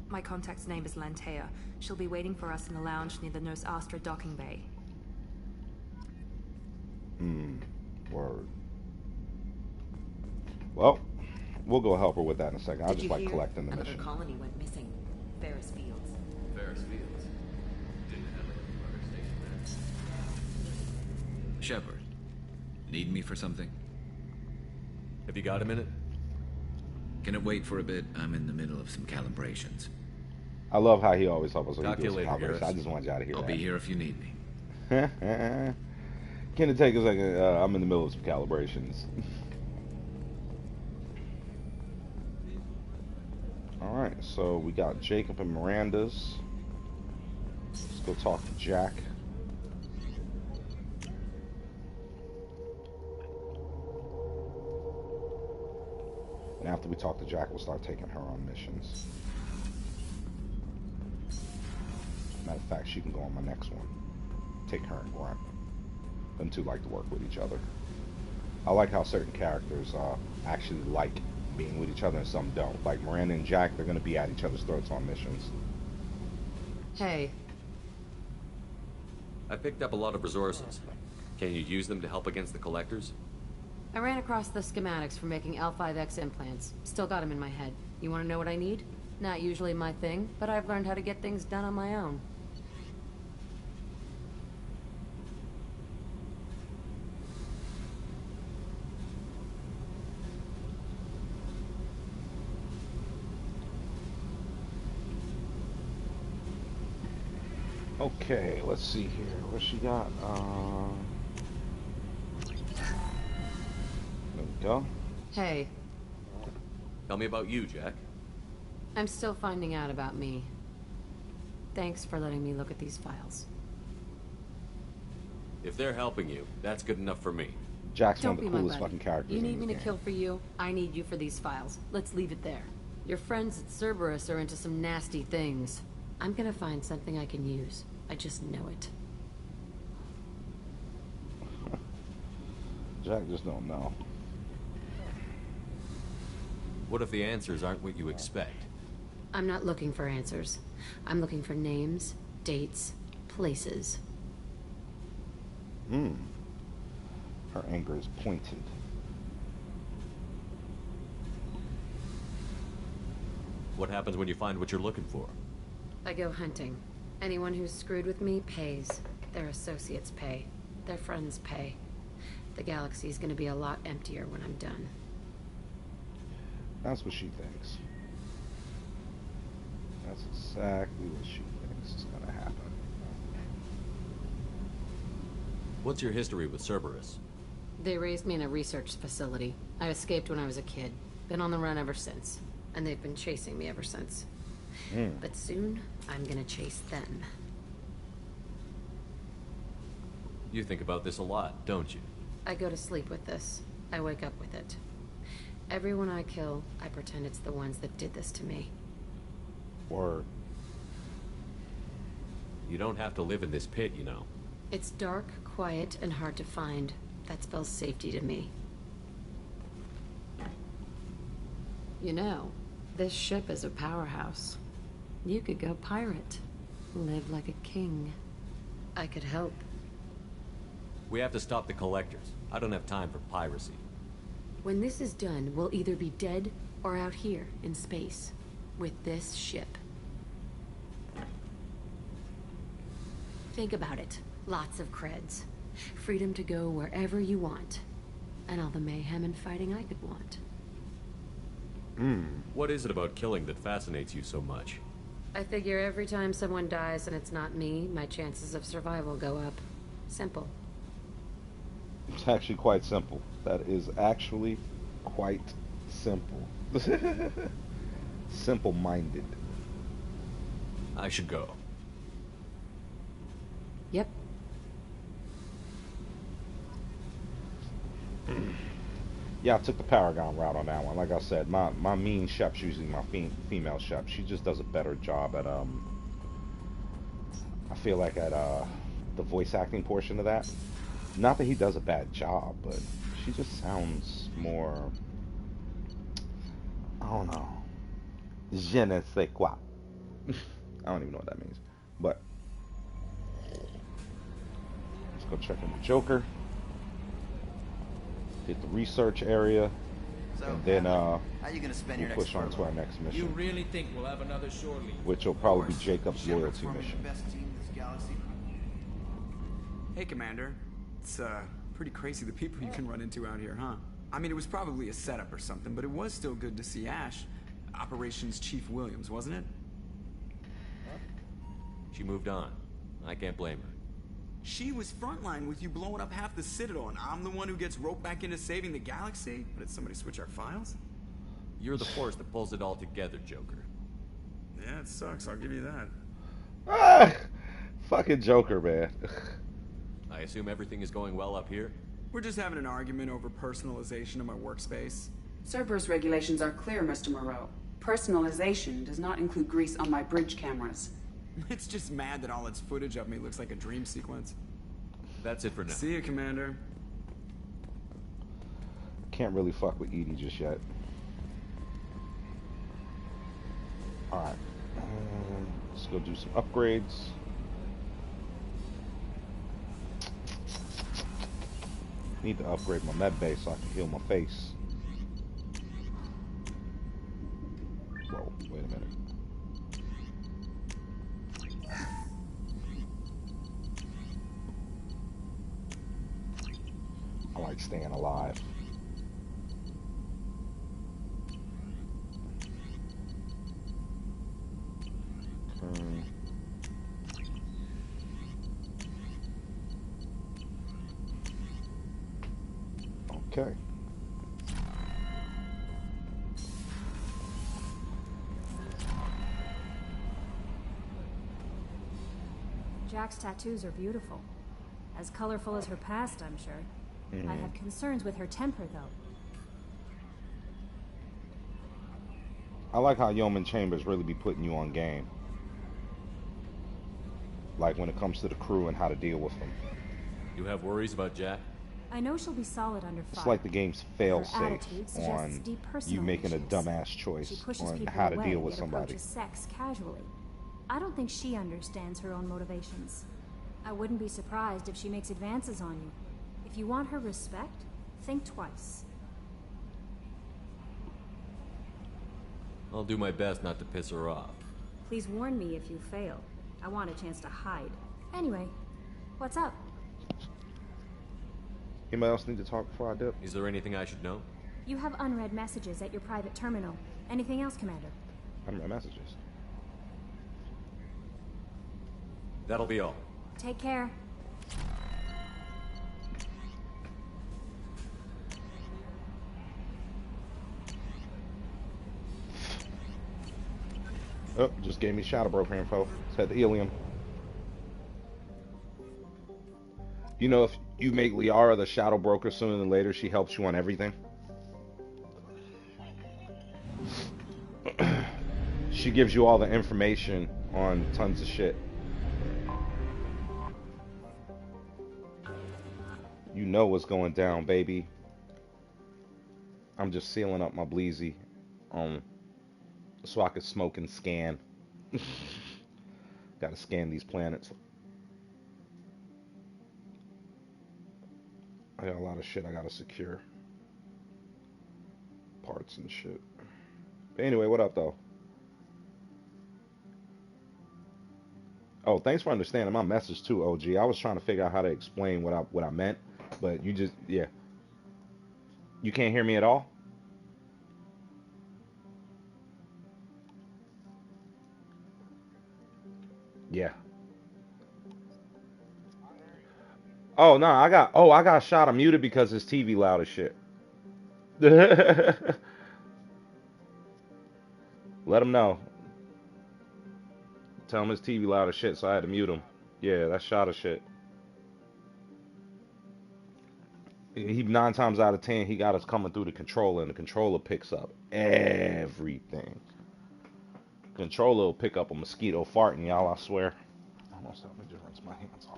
My contact's name is Lantea. She'll be waiting for us in the lounge near the Nos Astra docking bay. Word. Well, we'll go help her with that in a second. I just like collecting the Another mission. colony went missing. Ferris Fields. Ferris Fields. Didn't have a fire station there. Shepard, need me for something? Have you got a minute? Can it wait for a bit? I'm in the middle of some calibrations. I love how he always helps us when Talk he to does you later, conversation. Garrus. I just want y'all to hear I'll that. be here if you need me. Can it take a second? I'm in the middle of some calibrations. Alright, so we got Jacob and Miranda's. Let's go talk to Jack. And after we talk to Jack, we'll start taking her on missions. Matter of fact, she can go on my next one. Take her and Grunt. Them two like to work with each other. I like how certain characters actually like being with each other and some don't. Like Miranda and Jack, they're going to be at each other's throats on missions. Hey. I picked up a lot of resources. Can you use them to help against the collectors? I ran across the schematics for making L5X implants. Still got them in my head. You want to know what I need? Not usually my thing, but I've learned how to get things done on my own. Okay, let's see here. What she got? There we go. Hey. Tell me about you, Jack. I'm still finding out about me. Thanks for letting me look at these files. If they're helping you, that's good enough for me. Jack's Don't one of be the my coolest buddy. fucking characters You in need this me to game. kill for you, I need you for these files. Let's leave it there. Your friends at Cerberus are into some nasty things. I'm gonna find something I can use. I just know it. Jack just don't know. What if the answers aren't what you expect? I'm not looking for answers. I'm looking for names, dates, places. Her anger is pointed. What happens when you find what you're looking for? I go hunting. Anyone who's screwed with me pays. Their associates pay. Their friends pay. The galaxy's gonna be a lot emptier when I'm done. That's what she thinks. That's exactly what she thinks is gonna happen. What's your history with Cerberus? They raised me in a research facility. I escaped when I was a kid. Been on the run ever since. And they've been chasing me ever since. But soon, I'm gonna chase them. You think about this a lot, don't you? I go to sleep with this. I wake up with it. Everyone I kill, I pretend it's the ones that did this to me. Word. You don't have to live in this pit, you know. It's dark, quiet, and hard to find. That spells safety to me. You know, this ship is a powerhouse. You could go pirate. Live like a king. I could help. We have to stop the collectors. I don't have time for piracy. When this is done, we'll either be dead or out here in space with this ship. Think about it. Lots of creds. Freedom to go wherever you want. And all the mayhem and fighting I could want. What is it about killing that fascinates you so much? I figure every time someone dies and it's not me, my chances of survival go up. Simple. It's actually quite simple. That is actually quite simple. Simple-minded. I should go. Yep. Yeah, I took the Paragon route on that one. Like I said, my mean Shep's usually my female Shep. She just does a better job at I feel like at the voice acting portion of that. Not that he does a bad job, but she just sounds more, I don't know, je ne sais quoi. I don't even know what that means. But let's go check in the Joker. Hit the research area, and then how you gonna spend your we'll next push on to our next You mission, really think we'll have another shore leave? which will probably be Jacob's Shepard's loyalty forming mission. the best team in this galaxy. Hey, Commander. It's pretty crazy the people you can run into out here, huh? I mean, it was probably a setup or something, but it was still good to see Ash. Operations Chief Williams, wasn't it? She moved on. I can't blame her. She was frontline with you blowing up half the Citadel, and I'm the one who gets roped back into saving the galaxy? Did somebody switch our files? You're the force that pulls it all together, Joker. Yeah, it sucks, I'll give you that. Ah, fucking Joker, man. I assume everything is going well up here? We're just having an argument over personalization of my workspace. Cerberus regulations are clear, Mr. Moreau. Personalization does not include grease on my bridge cameras. It's just mad that all its footage of me looks like a dream sequence. That's it for now. See you, Commander. Can't really fuck with Edie just yet. Alright. Let's go do some upgrades. Need to upgrade my med base so I can heal my face. Whoa, wait a minute. I like staying alive. Okay. Jack's tattoos are beautiful. As colorful as her past, I'm sure. I have concerns with her temper, though. I like how Yeoman Chambers really be putting you on game. Like when it comes to the crew and how to deal with them. You have worries about Jack? I know she'll be solid under fire. It's like the game's fail-safe attitude suggests on depersonal you making a issues. dumbass She choice pushes on people how to away, deal with yet somebody. approaches sex casually. I don't think she understands her own motivations. I wouldn't be surprised if she makes advances on you. If you want her respect, think twice. I'll do my best not to piss her off. Please warn me if you fail. I want a chance to hide. Anyway, what's up? Anybody else need to talk before I dip? Is there anything I should know? You have unread messages at your private terminal. Anything else, Commander? Unread messages. That'll be all. Take care. Oh, just gave me shadow broker info. Said the helium. You know, if you make Liara the shadow broker sooner than later, she helps you on everything. She gives you all the information on tons of shit. You know what's going down, baby. I'm just sealing up my Bleezy, so I could smoke and scan. Gotta scan these planets. I got a lot of shit I gotta secure. Parts and shit. But anyway, what up, though? Oh, thanks for understanding my message too, OG. I was trying to figure out how to explain what I meant, but you just, yeah. You can't hear me at all? Yeah. Oh no, I got shot. I'm muted because his TV loud as shit. Let him know. Tell him his TV loud as shit, so I had to mute him. Yeah, that's shot of shit. He 9 times out of 10, he got us coming through the controller, and the controller picks up everything. Controller will pick up a mosquito farting, y'all. I swear. Almost let me just rinse my hands off.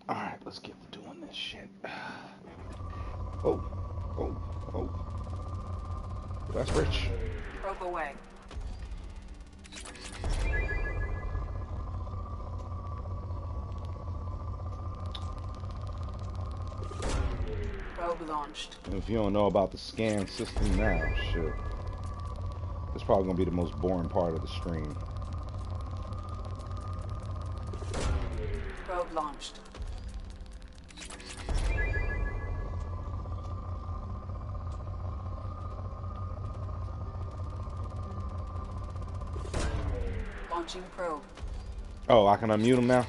Alright, let's get to doing this shit. Oh, oh, oh. That's rich. Probe away. Probe launched. If you don't know about the scan system now, shit. It's probably gonna be the most boring part of the stream. Probe launched. Launching probe. Oh, I can unmute him now?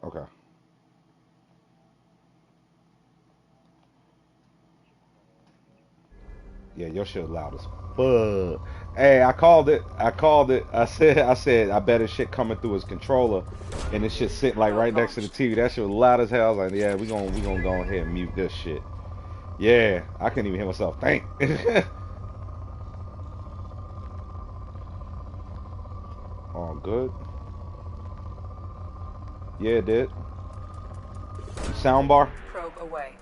Okay. Yeah, your shit loud as fuck. Hey, I called it. I said, I bet his shit coming through his controller, and this shit sitting like right next to the TV. That shit was loud as hell. I was like, yeah, we gonna go ahead and mute this shit. Yeah, I couldn't even hear myself think. All good. Yeah, it did. Soundbar. Probe away.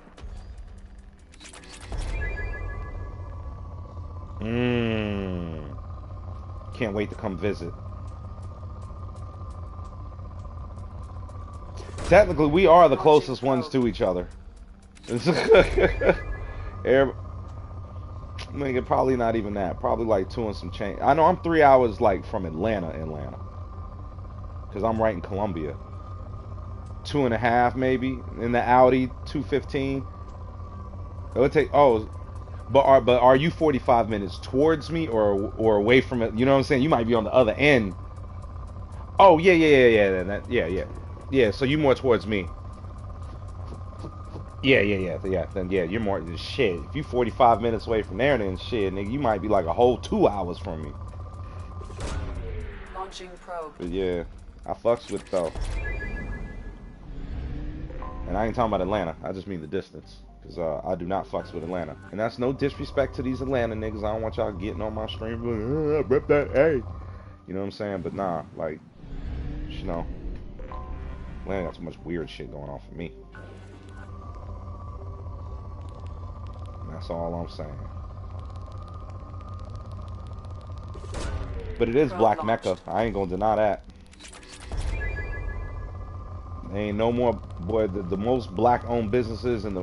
Can't wait to come visit. Technically, we are the closest ones to each other. Nigga, probably not even that. Probably like 2 and some change. I know I'm 3 hours like from Atlanta. because I'm right in Columbia. 2.5 maybe in the Audi 215. It would take. Oh, but are you 45 minutes towards me or away from it? You know what I'm saying? You might be on the other end. Oh yeah. Yeah. So you more towards me. Yeah. Then yeah, you're more shit. If you 45 minutes away from there, then shit, nigga, you might be like a whole 2 hours from me. Launching probe. But yeah, I fucks with though. And I ain't talking about Atlanta. I just mean the distance. Because I do not fucks with Atlanta. And that's no disrespect to these Atlanta niggas. I don't want y'all getting on my stream. Rip that, hey. You know what I'm saying? But nah, like, you know, Atlanta got so much weird shit going on for me. And that's all I'm saying. But it is Black Mecca. I ain't gonna deny that. There ain't no more, boy. The most black-owned businesses in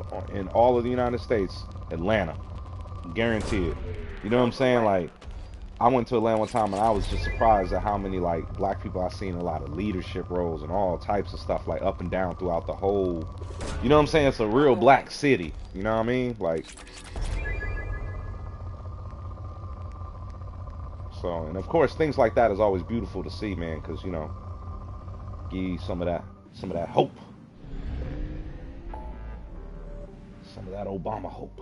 all of the United States, Atlanta, guaranteed. You know what I'm saying? Like, I went to Atlanta one time and I was just surprised at how many like black people I've seen in a lot of leadership roles and all types of stuff, like up and down throughout the whole. You know what I'm saying? It's a real black city. You know what I mean? Like. So, and of course, things like that is always beautiful to see, man, because you know, give you some of that hope. Some of that Obama hope.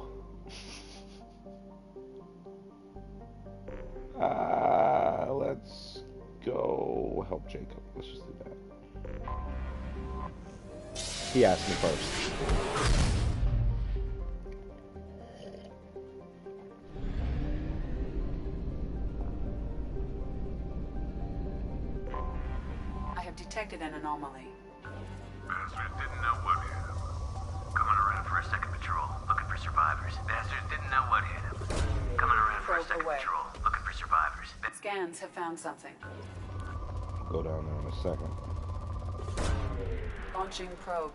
Let's go help Jacob. Let's just do that. He asked me first. I have detected an anomaly. Bastards didn't know what hit him. Coming around for a second patrol, looking for survivors. Bastards didn't know what hit him. Coming around for a second patrol, looking for survivors. Scans have found something. Go down there in a second. Launching probe.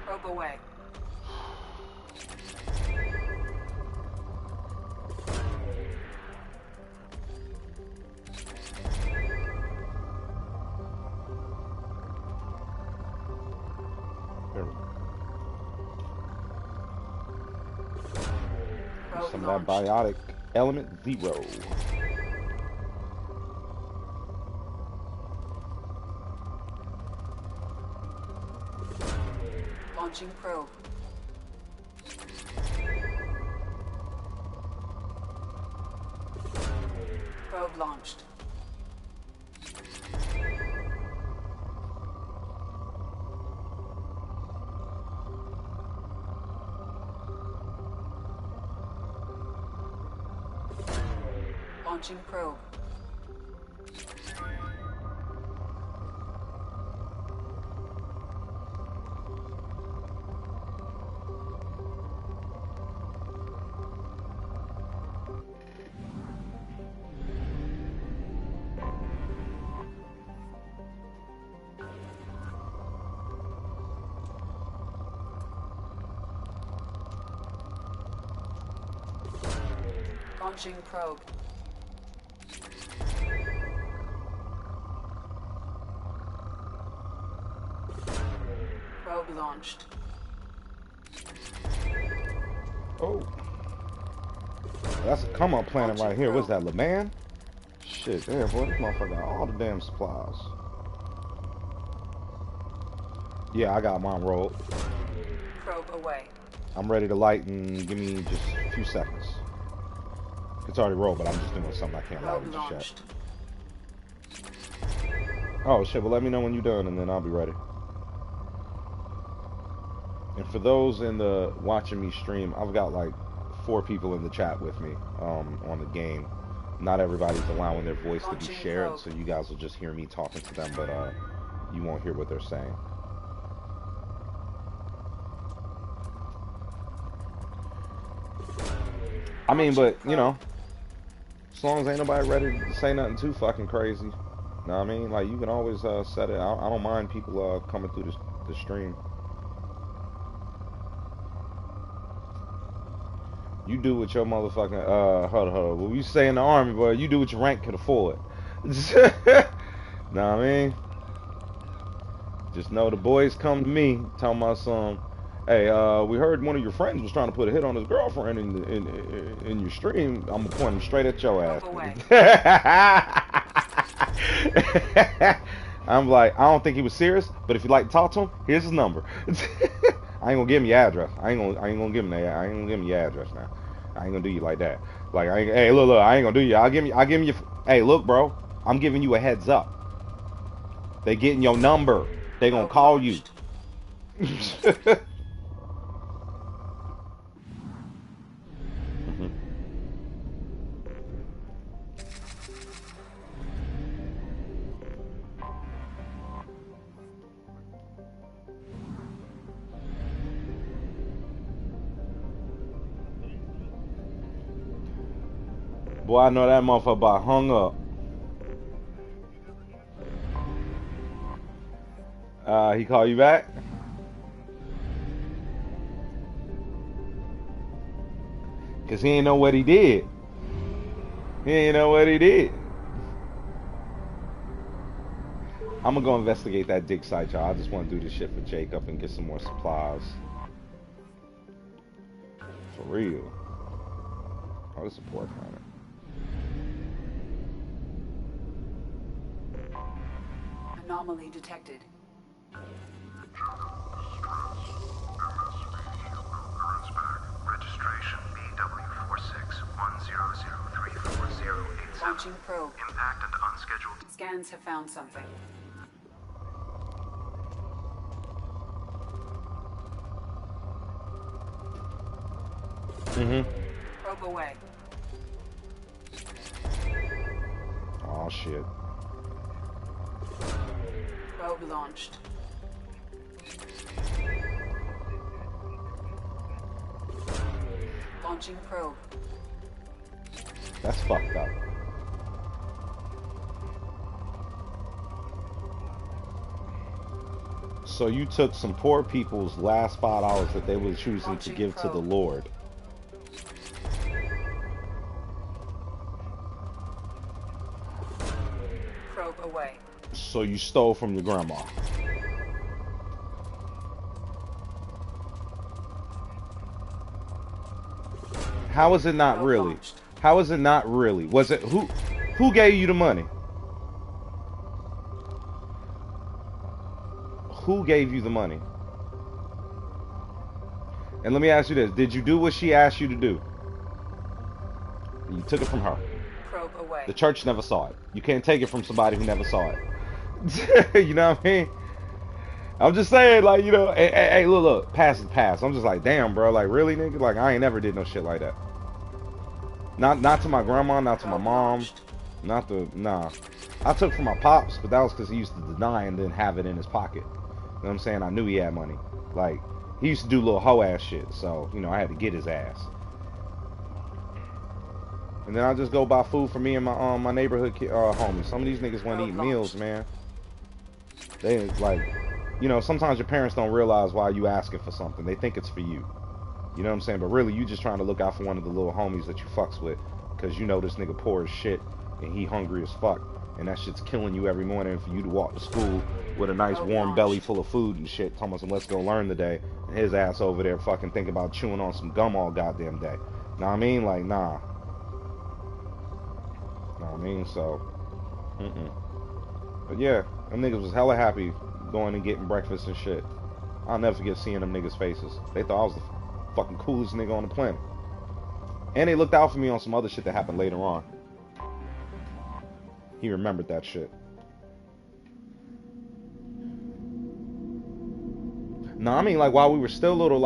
Probe away. Some of that biotic element 0. Launching probe. Probe launched. Launching probe. Launching probe. Probe launched. Oh. That's a come-up planet right here. What's that, LeMan? Shit, damn, boy, this motherfucker got all the damn supplies. Yeah, I got mine rolled. Probe away. I'm ready to light and give me just a few seconds. It's already rolled, but I'm just doing something I can't light it just yet. Oh shit, well let me know when you're done and then I'll be ready. And for those in the watching me stream, I've got like 4 people in the chat with me on the game. Not everybody's allowing their voice to be shared, so you guys will just hear me talking to them, but you won't hear what they're saying. I mean, but you know, as long as ain't nobody ready to say nothing too fucking crazy, you know what I mean? Like, you can always set it. I don't mind people coming through the stream. You do what your motherfucking hold on. When you say in the army, boy, you do what your rank could afford. Know what I mean? Just know the boys come to me talking about some. Hey, we heard one of your friends was trying to put a hit on his girlfriend in your stream. I'm gonna point him straight at your ass. I'm like, I don't think he was serious, but if you'd like to talk to him, here's his number. I ain't gonna give him your address. I ain't gonna give him that. I ain't gonna give him your address now. I ain't gonna do you like that. Like, hey, look, I ain't gonna do you. I'll give him your. Hey, look, bro, I'm giving you a heads up. They getting your number. They gonna call you. Boy, I know that motherfucker about hung up. He call you back? Cause he ain't know what he did. He ain't know what he did. I'm gonna go investigate that dig site, y'all. I just want to do this shit for Jacob and get some more supplies. For real. Oh, this is a pork hunter. Anomaly detected. Registration BW4610034087. Launching probe. Impact and unscheduled. Scans have found something. Probe away. Oh shit. Probe launched. Launching probe. That's fucked up. So you took some poor people's last $5 that they were choosing to give to the Lord. Probe away. So you stole from your grandma. How is it not really? How is it not really? Was it who gave you the money? Who gave you the money? And let me ask you this, did you do what she asked you to do? You took it from her. Probe away. The church never saw it. You can't take it from somebody who never saw it. You know what I mean? I'm just saying, like, you know, hey, look, pass is pass. I'm just like, damn, bro, like, really, nigga? Like, I ain't never did no shit like that. Not to my grandma, not to my mom, nah. I took from my pops, but that was because he used to deny and then have it in his pocket. You know what I'm saying? I knew he had money. Like, he used to do little hoe ass shit, so, you know, I had to get his ass. And then I just go buy food for me and my neighborhood homies. Some of these niggas want to eat meals, man. They like, you know, sometimes your parents don't realize why you asking for something. They think it's for you. You know what I'm saying? But really, you just trying to look out for one of the little homies that you fucks with, because you know this nigga poor as shit and he hungry as fuck, and that shit's killing you every morning for you to walk to school with a nice warm belly full of food and shit. Talking about some let's go learn today, and his ass over there fucking thinking about chewing on some gum all goddamn day. Know what I mean? Like, nah. Know what I mean? So, But yeah, them niggas was hella happy going and getting breakfast and shit. I'll never forget seeing them niggas' faces. They thought I was the fucking coolest nigga on the planet. And they looked out for me on some other shit that happened later on. He remembered that shit. No, I mean, like, while we were still little,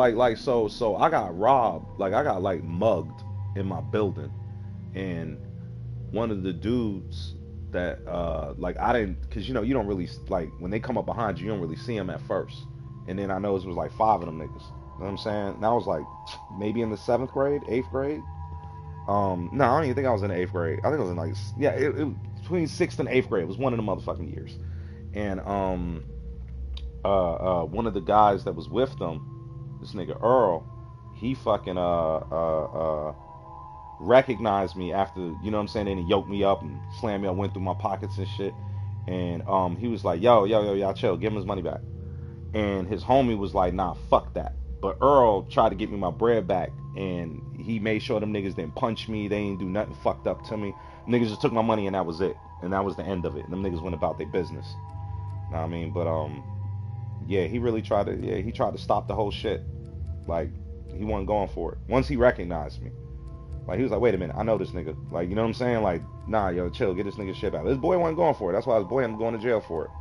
so I got robbed. Like, I got, like, mugged in my building. And one of the dudes that, like, I didn't, because, you know, you don't really, like, when they come up behind you, you don't really see them at first. And then I know it was, like, 5 of them niggas. You know what I'm saying? And I was, like, maybe in the 7th grade, 8th grade. No, I don't even think I was in the 8th grade. I think I was in, like, yeah, it between 6th and 8th grade. It was one of the motherfucking years. And, one of the guys that was with them, this nigga Earl, he fucking recognized me after, you know what I'm saying, and he yoked me up and slammed me up, went through my pockets and shit. And he was like, yo, y'all chill, give him his money back. And his homie was like, nah, fuck that. But Earl tried to get me my bread back, and he made sure them niggas didn't punch me, they didn't do nothing fucked up to me. Niggas just took my money and that was it. And that was the end of it. And them niggas went about their business. Know what I mean? But yeah, he really tried to, he tried to stop the whole shit. Like, he wasn't going for it. Once he recognized me. Like, he was like, wait a minute, I know this nigga. Like, you know what I'm saying? Like, nah, yo, chill, get this nigga shit out. This boy wasn't going for it. That's why his boy ended up going to jail for it.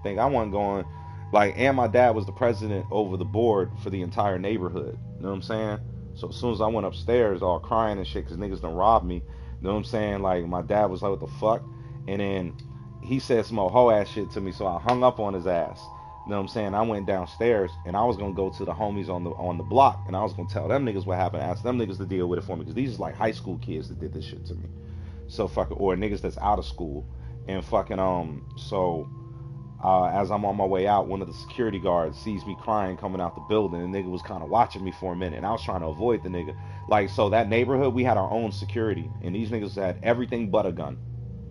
Think I wasn't going. Like, and my dad was the president over the board for the entire neighborhood. You know what I'm saying? So as soon as I went upstairs, all crying and shit, because niggas done robbed me. You know what I'm saying? Like, my dad was like, what the fuck? And then he said some old hoe ass shit to me, so I hung up on his ass. You know what I'm saying? I went downstairs and I was gonna go to the homies on the block and I was gonna tell them niggas what happened, ask them niggas to deal with it for me, because these is like high school kids that did this shit to me. So fucking, or niggas that's out of school. And fucking as I'm on my way out, one of the security guards sees me crying coming out the building, and the nigga was kind of watching me for a minute, and I was trying to avoid the nigga. Like, so that neighborhood, we had our own security, and these niggas had everything but a gun.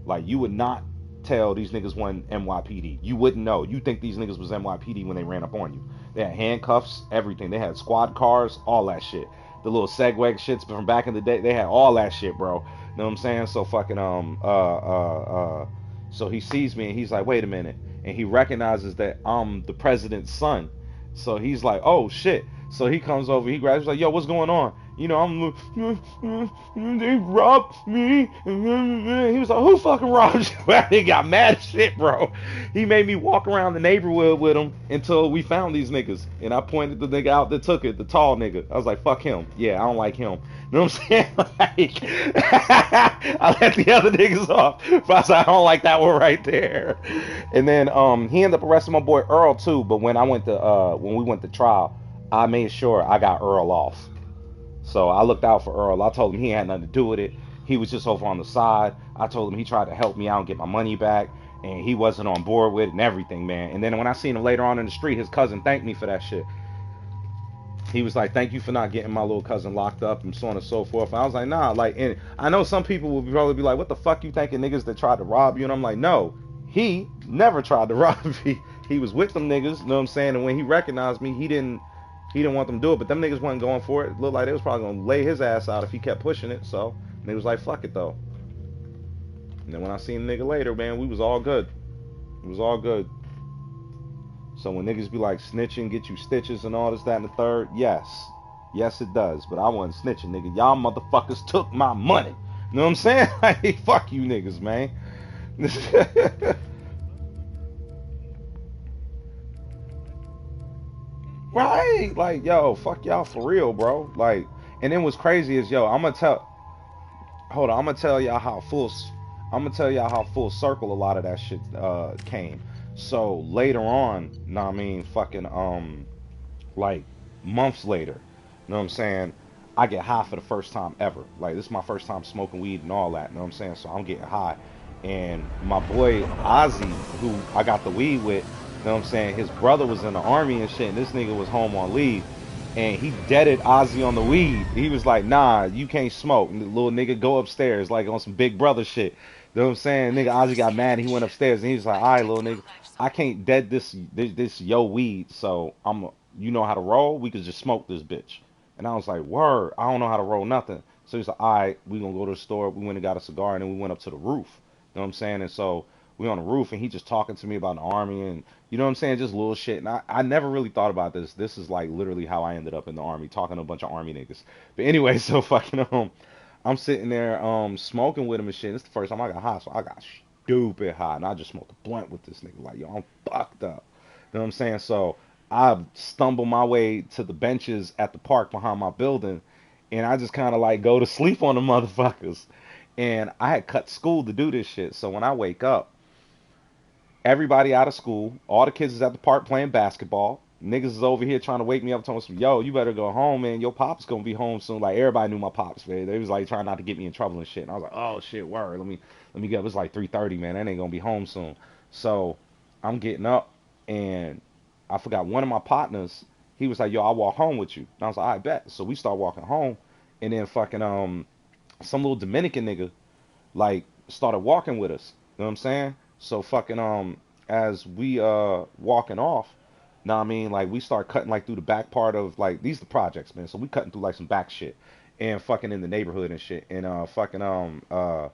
Like, you would not tell these niggas won NYPD. You wouldn't know. You think these niggas was NYPD when they ran up on you. They had handcuffs, everything. They had squad cars, all that shit. The little Segway shits from back in the day, they had all that shit, bro. You know what I'm saying? So fucking so he sees me and he's like, wait a minute. And he recognizes that I'm the president's son. So he's like, oh shit. So he comes over, he grabs, he's like, yo, what's going on? You know, they robbed me. He was like, who fucking robbed you? He got mad as shit, bro. He made me walk around the neighborhood with him until we found these niggas. And I pointed the nigga out that took it, the tall nigga. I was like, fuck him. Yeah, I don't like him. You know what I'm saying? Like, I let the other niggas off. But I was like, I don't like that one right there. And then he ended up arresting my boy Earl too. But when we went to trial, I made sure I got Earl off. So I looked out for Earl. I told him he had nothing to do with it. He was just over on the side. I told him he tried to help me out and get my money back, and he wasn't on board with it and everything, man. And then when I seen him later on in the street, his cousin thanked me for that shit. He was like, thank you for not getting my little cousin locked up and so on and so forth. And I was like, nah, like, and I know some people will probably be like, what the fuck you thanking niggas that tried to rob you? And I'm like, no, he never tried to rob me. He was with them niggas, you know what I'm saying? And when he recognized me, he didn't want them to do it, but them niggas wasn't going for it. It looked like they was probably going to lay his ass out if he kept pushing it, so they was like, fuck it, though. And then when I seen the nigga later, man, we was all good. It was all good. So when niggas be like, snitching, get you stitches and all this, that, and the third, yes. Yes, it does, but I wasn't snitching, nigga. Y'all motherfuckers took my money. You know what I'm saying? Like, fuck you niggas, man. Right, like, yo, fuck y'all for real, bro. Like, and then what's crazy is, yo, I'm gonna tell y'all how full circle a lot of that shit came. So later on, know what I mean, fucking like months later, know what I'm saying, I get high for the first time ever. Like, this is my first time smoking weed and all that, know what I'm saying? So I'm getting high, and my boy Ozzy, who I got the weed with, you know what I'm saying, his brother was in the army and shit, and this nigga was home on leave, and he deaded Ozzy on the weed. He was like, nah, you can't smoke. And the little nigga go upstairs, like on some big brother shit. You know what I'm saying? Nigga Ozzy got mad and he went upstairs and he was like, all right, little nigga, I can't dead this yo weed, so you know how to roll? We could just smoke this bitch. And I was like, word, I don't know how to roll nothing. So he's like, all right, we gonna go to the store. We went and got a cigar, and then we went up to the roof. You know what I'm saying? And so we on the roof, and he just talking to me about the army, and you know what I'm saying, just little shit. And I never really thought about this. This is like literally how I ended up in the army, talking to a bunch of army niggas. But anyway, so fucking I'm sitting there smoking with him and shit. This is the first time I got high, so I got stupid high, and I just smoked a blunt with this nigga. Like, yo, I'm fucked up. You know what I'm saying? So I stumble my way to the benches at the park behind my building, and I just kind of like go to sleep on the motherfuckers. And I had cut school to do this shit. So when I wake up, everybody out of school, all the kids is at the park playing basketball. Niggas is over here trying to wake me up, telling me, yo, you better go home, man. Your pop's gonna be home soon. Like, everybody knew my pops, man. They was like trying not to get me in trouble and shit. And I was like, oh shit, word. Let me get up. It's like 3:30, man. That ain't gonna be home soon. So I'm getting up, and I forgot one of my partners. He was like, yo, I'll walk home with you. And I was like, I bet. So we start walking home, and then fucking some little Dominican nigga like started walking with us. You know what I'm saying? So fucking as we walking off, know what I mean, like we start cutting like through the back part of like these the projects, man. So we cutting through like some back shit and fucking in the neighborhood and shit. And fucking all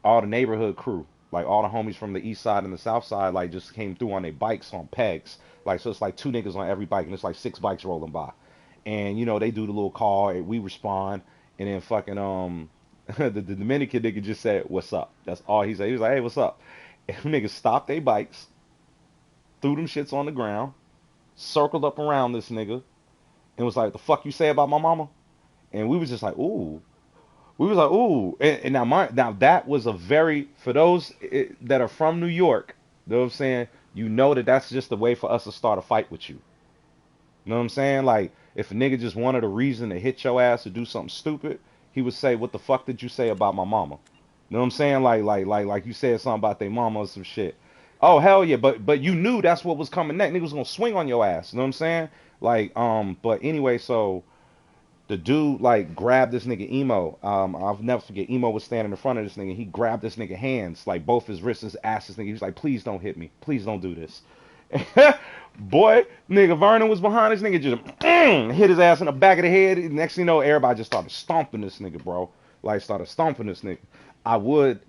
the neighborhood crew, like all the homies from the east side and the south side, like just came through on their bikes on pegs. Like so it's like 2 niggas on every bike and it's like 6 bikes rolling by. And you know, they do the little call and we respond, and then fucking the Dominican nigga just said, "What's up?" That's all he said. He was like, "Hey, what's up?" And niggas stopped their bikes, threw them shits on the ground, circled up around this nigga, and was like, "The fuck you say about my mama?" And we was just like, "Ooh." We was like, "Ooh." And now that was a very, for those that are from New York, you know what I'm saying? You know that that's just a way for us to start a fight with you. You know what I'm saying? Like, if a nigga just wanted a reason to hit your ass or do something stupid, he would say, "What the fuck did you say about my mama?" You know what I'm saying? Like you said something about their mama or some shit. Oh hell yeah, but you knew that's what was coming next. Niggas was gonna swing on your ass. You know what I'm saying? Like but anyway, so the dude like grabbed this nigga Emo. I'll never forget. Emo was standing in front of this nigga. He grabbed this nigga hands, like both his wrists, his ass. This nigga. He was like, "Please don't hit me. Please don't do this." Boy, nigga Vernon was behind this nigga, just hit his ass in the back of the head. Next thing you know, everybody just started stomping this nigga, bro. Like started stomping this nigga. I would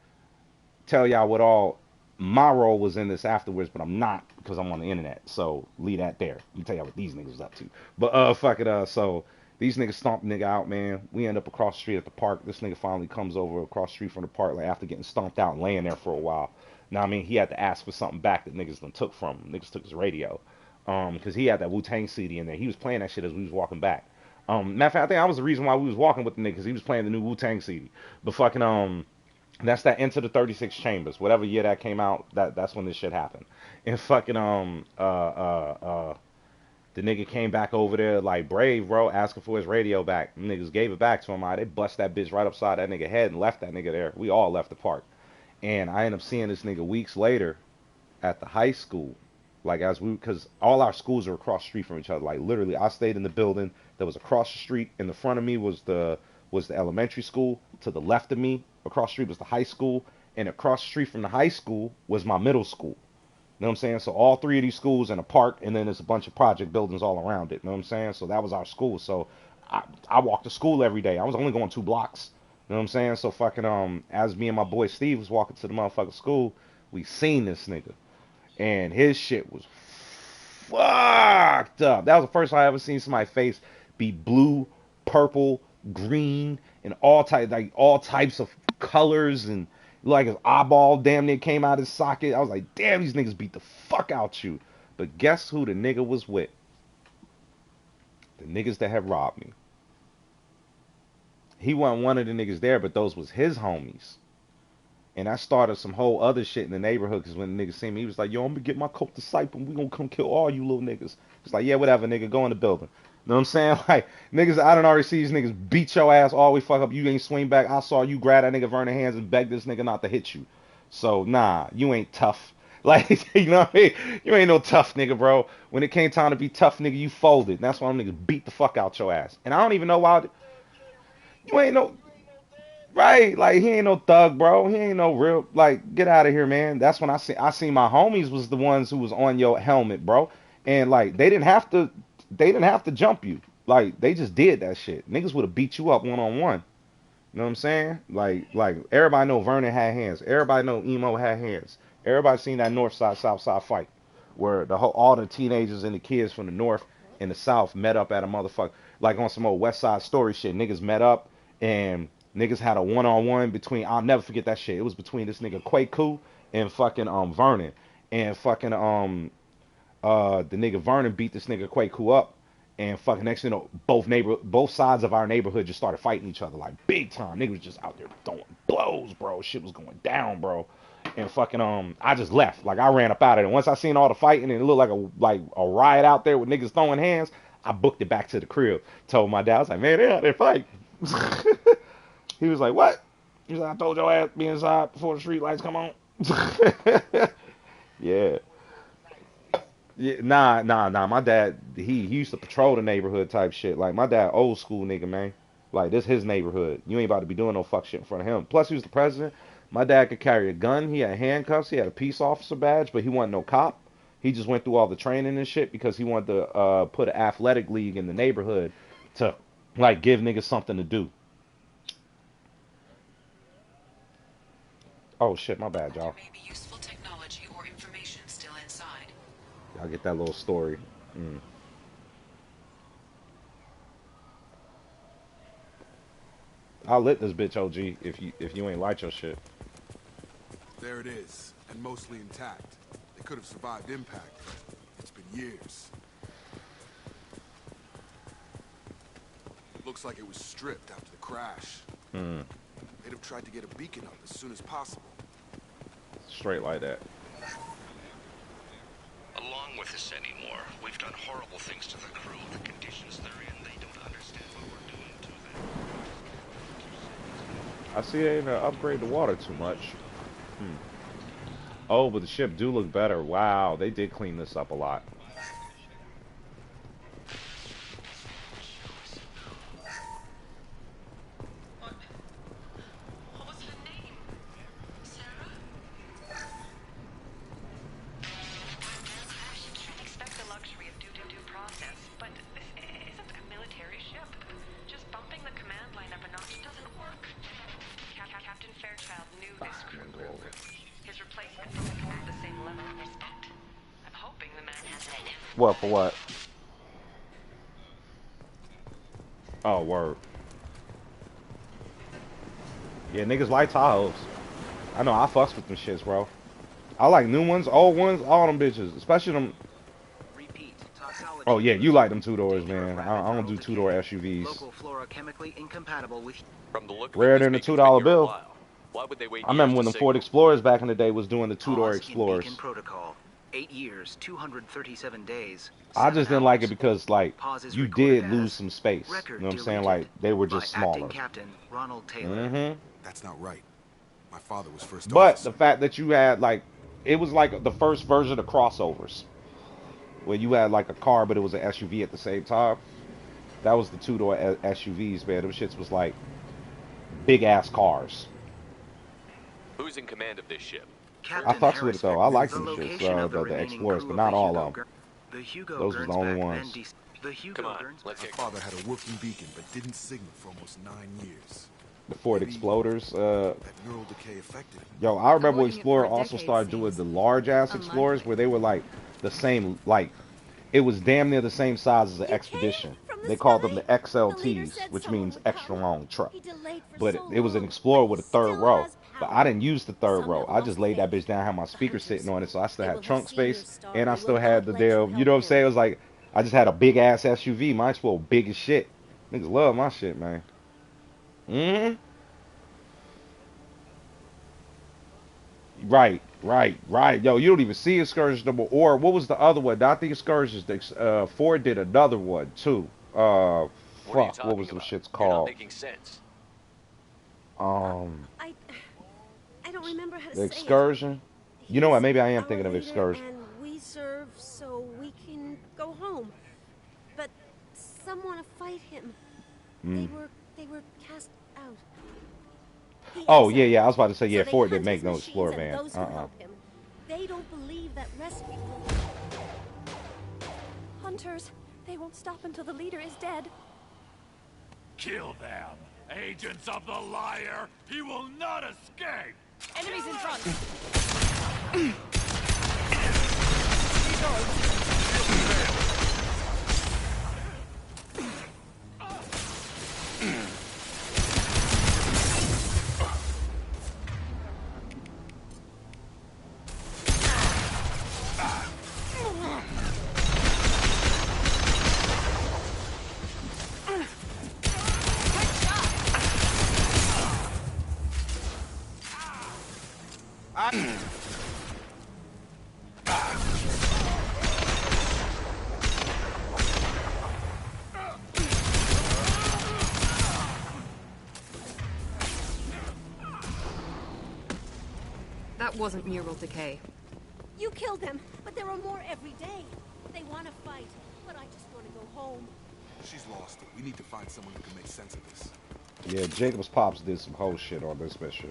tell y'all what all my role was in this afterwards, but I'm not because I'm on the internet. So leave that there. Let me tell y'all what these niggas was up to. But fuck it. So these niggas stomped nigga out, man. We end up across the street at the park. This nigga finally comes over across the street from the park, like after getting stomped out and laying there for a while. Now I mean, he had to ask for something back that niggas done took from him. Niggas took his radio, because he had that Wu-Tang CD in there. He was playing that shit as we was walking back. Matter of fact, I think that was the reason why we was walking with the niggas. He was playing the new Wu-Tang CD. But fucking that's that Into the 36 Chambers. Whatever year that came out, that's when this shit happened. And fucking the nigga came back over there like brave, bro, asking for his radio back. Them niggas gave it back to him. They bust that bitch right upside that nigga head and left that nigga there. We all left the park. And I ended up seeing this nigga weeks later at the high school. Like because all our schools are across the street from each other. Like literally, I stayed in the building that was across the street. In the front of me was the elementary school. To the left of me, across the street was the high school. And across the street from the high school was my middle school. You know what I'm saying? So all 3 of these schools in a park, and then there's a bunch of project buildings all around it. You know what I'm saying? So that was our school. So I walked to school every day. I was only going 2 blocks. You know what I'm saying? So fucking as me and my boy Steve was walking to the motherfucking school, we seen this nigga. And his shit was fucked up. That was the first time I ever seen somebody's face be blue, purple, green, and all types of colors, and like his eyeball damn near came out his socket. I was like, damn, these niggas beat the fuck out you. But guess who the nigga was with? The niggas that had robbed me. He wasn't one of the niggas there, but those was his homies. And I started some whole other shit in the neighborhood, because when the niggas see me, he was like, "Yo, I'm gonna get my coat disciple, and we gonna come kill all you little niggas." It's like, yeah, whatever, nigga, go in the building. You know what I'm saying? Like, niggas, I done already see these niggas beat your ass all the way fuck up. You ain't swing back. I saw you grab that nigga Vernon hands and beg this nigga not to hit you. So, nah, you ain't tough. Like, you know what I mean? You ain't no tough nigga, bro. When it came time to be tough, nigga, you folded. And that's why them niggas beat the fuck out your ass. And I don't even know why. You ain't no... Right, like he ain't no thug, bro. He ain't no real, like, get out of here, man. That's when I seen my homies was the ones who was on your helmet, bro. And like they didn't have to jump you. Like they just did that shit. Niggas would have beat you up 1-on-1. You know what I'm saying? Like everybody know Vernon had hands. Everybody know Emo had hands. Everybody seen that north side, south side fight where all the teenagers and the kids from the north and the south met up at a motherfucker, like on some old West Side Story shit. Niggas met up and niggas had a 1-on-1 between, I'll never forget that shit. It was between this nigga Gooooooo and fucking Vernon. And fucking the nigga Vernon beat this nigga Gooooooo up. And fucking next thing you know, both sides of our neighborhood just started fighting each other like big time. Niggas was just out there throwing blows, bro. Shit was going down, bro. And fucking I just left. Like I ran up out of it. And once I seen all the fighting and it looked like a riot out there with niggas throwing hands, I booked it back to the crib. Told my dad, I was like, man, they out there fighting. He was like, what? He was like, I told your ass be inside before the street lights come on. Yeah. Yeah, nah. My dad, he used to patrol the neighborhood type shit. Like my dad, old school nigga, man. Like this his neighborhood. You ain't about to be doing no fuck shit in front of him. Plus he was the president. My dad could carry a gun. He had handcuffs. He had a peace officer badge, but he wasn't no cop. He just went through all the training and shit because he wanted to put an athletic league in the neighborhood to like give niggas something to do. Oh shit, my bad, y'all. There may be useful technology or information still inside. Y'all get that little story. I'll lit this bitch, OG, if you ain't light your shit. There it is, and mostly intact. It could have survived impact, but it's been years. Looks like it was stripped after the crash. They'd have tried to get a beacon up as soon as possible. Straight like that. Along with this anymore. We've done horrible things to the crew. The conditions they're in, they don't understand what we're doing to them. I see they didn't upgrade the water too much. Oh, but the ship do look better. Wow, they did clean this up a lot. What for what? Oh, word. Yeah, niggas like Tahoes. I know, I fucks with them shits, bro. I like new ones, old ones, all them bitches. Especially them. Oh, yeah, you like them two-doors, man. I don't do two-door SUVs. Rare than the $2 bill. Why would they wait I remember years when to the Ford signal? Explorers back in the day was doing the two-door Pause in Explorers. Beacon Protocol. 8 years, 237 days. I just didn't like it because, like, Pause is you recorded did lose as some space. You record know what I'm saying? deleted Like, they were just by Acting smaller. Captain Ronald Taylor. That's not right. My father was first But officer. the fact that you had, like, it was like the first version of crossovers. Where you had, like, a car, but it was an SUV at the same time. That was the two-door SUVs, man. Them shits was, like, big-ass cars. Who's in command of this ship? I fucks with it, though. I like them shits, the Explorers, but not all of them. Those was the only ones. Come on, let's My get father had a working beacon, but didn't signal for almost 9 years. The Ford Explorers. That neural decay affected him. Yo, I remember Avoiding it Explorer for also decades started doing seems the large-ass Explorers, where they were, like, the same, like, it was damn near the same size as the Expedition. They called them the XLTs, which means extra long truck. But it was an Explorer with a third row. But I didn't use the third row. I just laid that bitch down, had my speaker sitting on it, so I still had trunk space, and I still had the damn, you know what I'm saying? It was like, I just had a big-ass SUV. My Explorer big as shit. Niggas love my shit, man. Right. Yo, you don't even see Excursions no more. Or, what was the other one? Not the Excursions. Ford did another one, too. Fuck, what was those shits You're not called? making sense. I don't remember how to The say Excursion? You know what, maybe I am thinking of leader, Excursion. and we serve so we can go home. But some want to fight him. They were cast out. He Oh, has yeah, I was about to say, so yeah, they Ford hunt didn't make his no machines Explorer and van. those who help him. They don't believe that rescue. Hunters, they won't stop until the leader is dead. Kill them! Agents of the liar! He will not escape! Enemies in front! That wasn't neural decay. You killed them, but there are more every day. They want to fight, but I just want to go home. She's lost it. We need to find someone who can make sense of this. Yeah, Jacob's pops did some whole shit on this mission.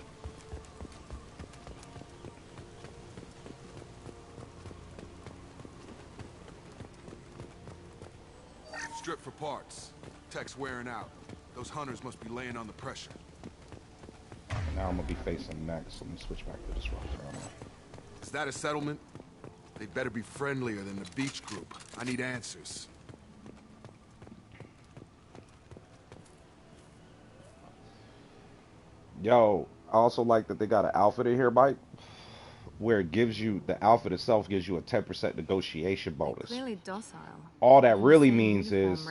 Strip for parts. Tech's wearing out. Those hunters must be laying on the pressure. Now I'm gonna be facing next. Let me switch back to this route. Is that a settlement? They'd better be friendlier than the beach group. I need answers. Yo, I also like that they got an outfit in here, Mike, where it gives you, the outfit itself gives you a 10% negotiation bonus. Clearly docile. All that really means is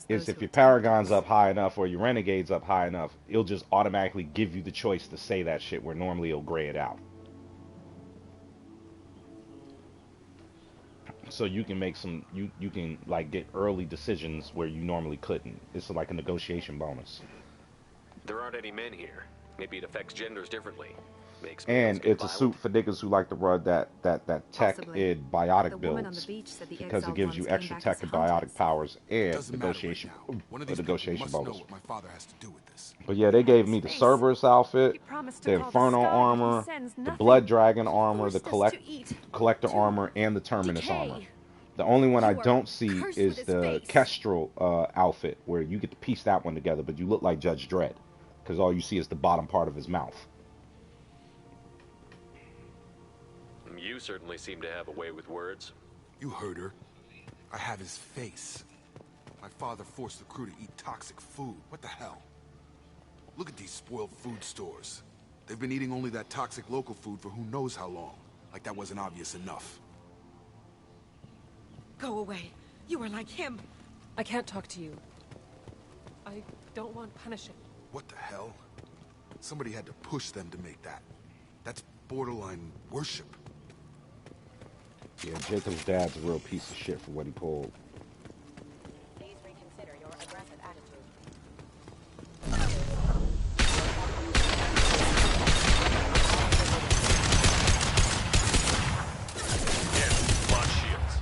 if your Paragon's up high enough or your Renegade's up high enough, it'll just automatically give you the choice to say that shit where normally it'll gray it out. So you can make some, you can like get early decisions where you normally couldn't. It's like a negotiation bonus. There aren't any men here. Maybe it affects genders differently. Makes And it's a suit for niggas who like to run that tech in biotic builds because it gives you extra tech and biotic powers and negotiation bonus. But yeah, they gave me the Cerberus outfit, the Inferno armor, the Blood Dragon armor, the Collector armor, and the Terminus armor. The only one I don't see is the Kestrel outfit, where you get to piece that one together, but you look like Judge Dredd because all you see is the bottom part of his mouth. You certainly seem to have a way with words. You heard her. I have his face. My father forced the crew to eat toxic food. What the hell? Look at these spoiled food stores. They've been eating only that toxic local food for who knows how long. Like that wasn't obvious enough. Go away. You are like him. I can't talk to you. I don't want punishment. What the hell? Somebody had to push them to make that. That's borderline worship. Yeah, Jacob's dad's a real piece of shit for what he pulled. Please reconsider your aggressive attitude. Yeah, launch shields.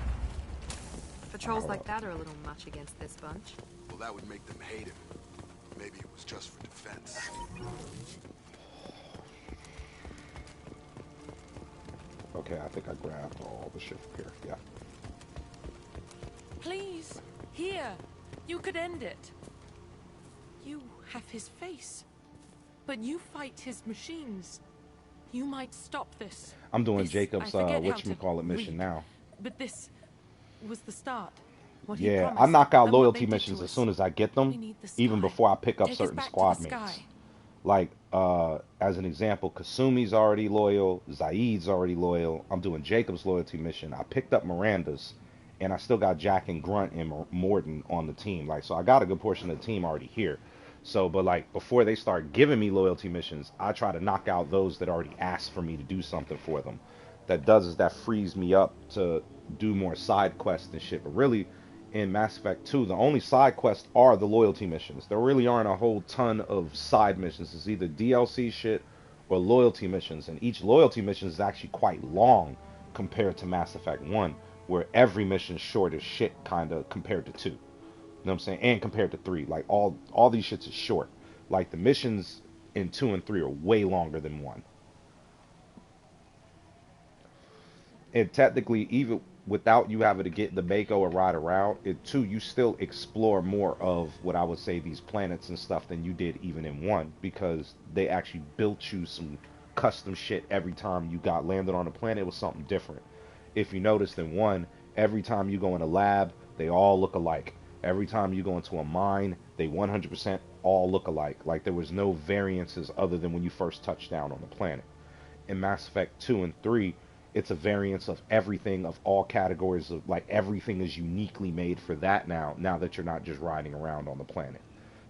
Patrols like that are a little much against this bunch. Well, that would make them hate him. Maybe it was just for defense. Okay, I think I grabbed all the shit from here. Yeah. Please, here. You could end it. You have his face, but you fight his machines. You might stop this. I'm doing This, Jacob's whatchamacallit mission now. But this was the start. What he Yeah, promised I knock out and what loyalty they did missions to as us. soon as I get them, We need the even sky. before I pick up Take us certain back to squad the mates. sky. Like, as an example, Kasumi's already loyal, Zaid's already loyal. I'm doing Jacob's loyalty mission. I picked up Miranda's, and I still got Jack and Grunt and Morden on the team. Like, so I got a good portion of the team already here. So, but like, before they start giving me loyalty missions, I try to knock out those that already asked for me to do something for them. That does is that frees me up to do more side quests and shit. But really, in Mass Effect 2, the only side quests are the loyalty missions. There really aren't a whole ton of side missions. It's either DLC shit or loyalty missions. And each loyalty mission is actually quite long compared to Mass Effect 1, where every mission's short as shit, kind of, compared to 2. You know what I'm saying? And compared to 3. Like, all these shits is short. Like, the missions in 2 and 3 are way longer than 1. And technically, even without you having to get the Mako or ride around, in 2, you still explore more of what I would say these planets and stuff than you did even in 1, because they actually built you some custom shit every time you got landed on a planet. It was something different. If you noticed in 1, every time you go in a lab, they all look alike. Every time you go into a mine, they 100% all look alike. Like, there was no variances other than when you first touched down on the planet. In Mass Effect 2 and 3, it's a variance of everything, of all categories of, like, everything is uniquely made for that now that you're not just riding around on the planet.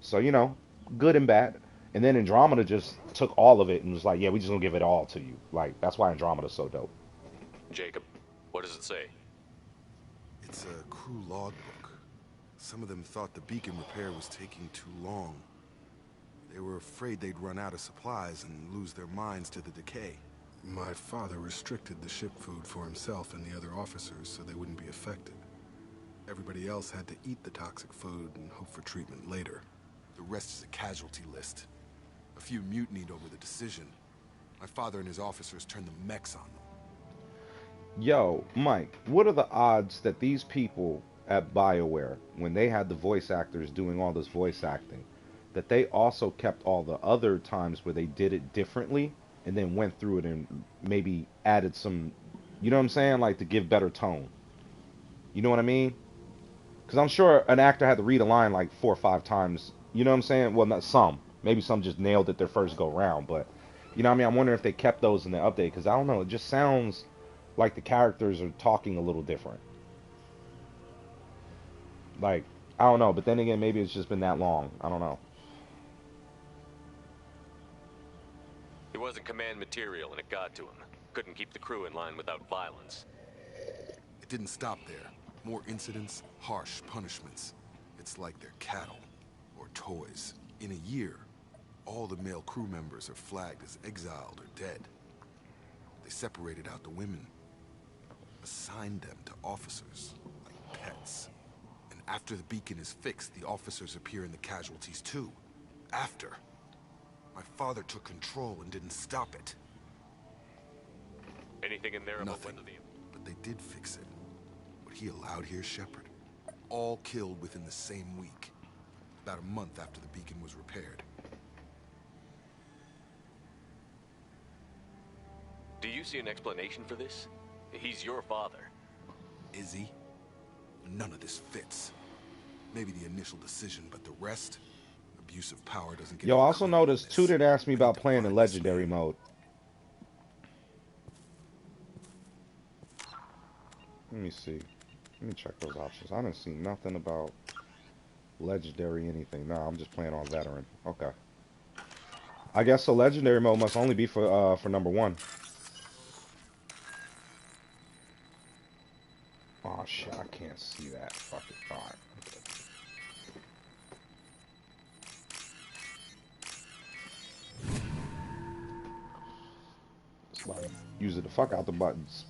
So, you know, good and bad. And then Andromeda just took all of it and was like, yeah, we just gonna give it all to you. Like, that's why Andromeda's so dope. Jacob, what does it say? It's a crew logbook. Some of them thought the beacon repair was taking too long. They were afraid they'd run out of supplies and lose their minds to the decay. My father restricted the ship food for himself and the other officers so they wouldn't be affected. Everybody else had to eat the toxic food and hope for treatment later. The rest is a casualty list. A few mutinied over the decision. My father and his officers turned the mechs on them. Yo, Mike, what are the odds that these people at BioWare, when they had the voice actors doing all this voice acting, that they also kept all the other times where they did it differently and then went through it and maybe added some, you know what I'm saying, like to give better tone? You know what I mean? Because I'm sure an actor had to read a line like 4 or 5 times. You know what I'm saying? Well, not some. Maybe some just nailed it their first go round. But, you know what I mean? I'm wondering if they kept those in the update. Because I don't know. It just sounds like the characters are talking a little different. Like, I don't know. But then again, maybe it's just been that long. I don't know. It wasn't command material and it got to him. Couldn't keep the crew in line without violence. It didn't stop there. More incidents, harsh punishments. It's like they're cattle or toys. In a year, all the male crew members are flagged as exiled or dead. They separated out the women, assigned them to officers like pets. And after the beacon is fixed, the officers appear in the casualties too. After. My father took control and didn't stop it. Anything in there about Nothing. whether the... But they did fix it. What he allowed here, Shepard. All killed within the same week. About a month after the beacon was repaired. Do you see an explanation for this? He's your father. Is he? None of this fits. Maybe the initial decision, but the rest? Abuse of power doesn't get... Yo, I also noticed Tudor asked me about playing in Legendary mode. Let me see. Let me check those options. I didn't see nothing about Legendary anything. No, I'm just playing on Veteran. Okay. I guess the Legendary mode must only be for number 1. Oh shit, I can't see that. Fuck it. Alright. It's like using the fuck out the buttons.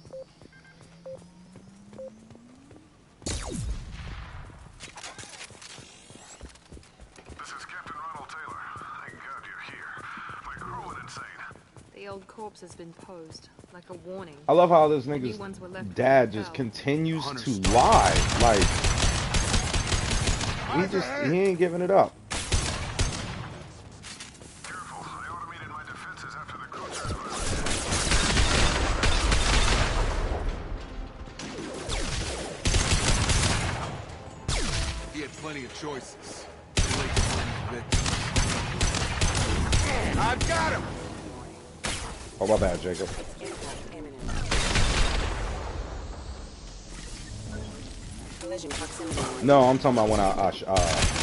The old corpse has been posed, like a warning. I love how this New ones were left nigga's dad just continues to lie. Like, he ain't giving it up. He had plenty of choices. I've got him! Oh, my bad, Jacob. No, I'm talking about when I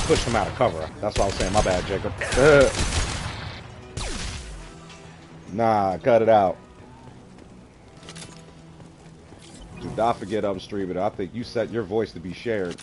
pushed him out of cover. That's what I was saying. My bad, Jacob. Nah, cut it out. Do not forget I'm streaming. I think you set your voice to be shared.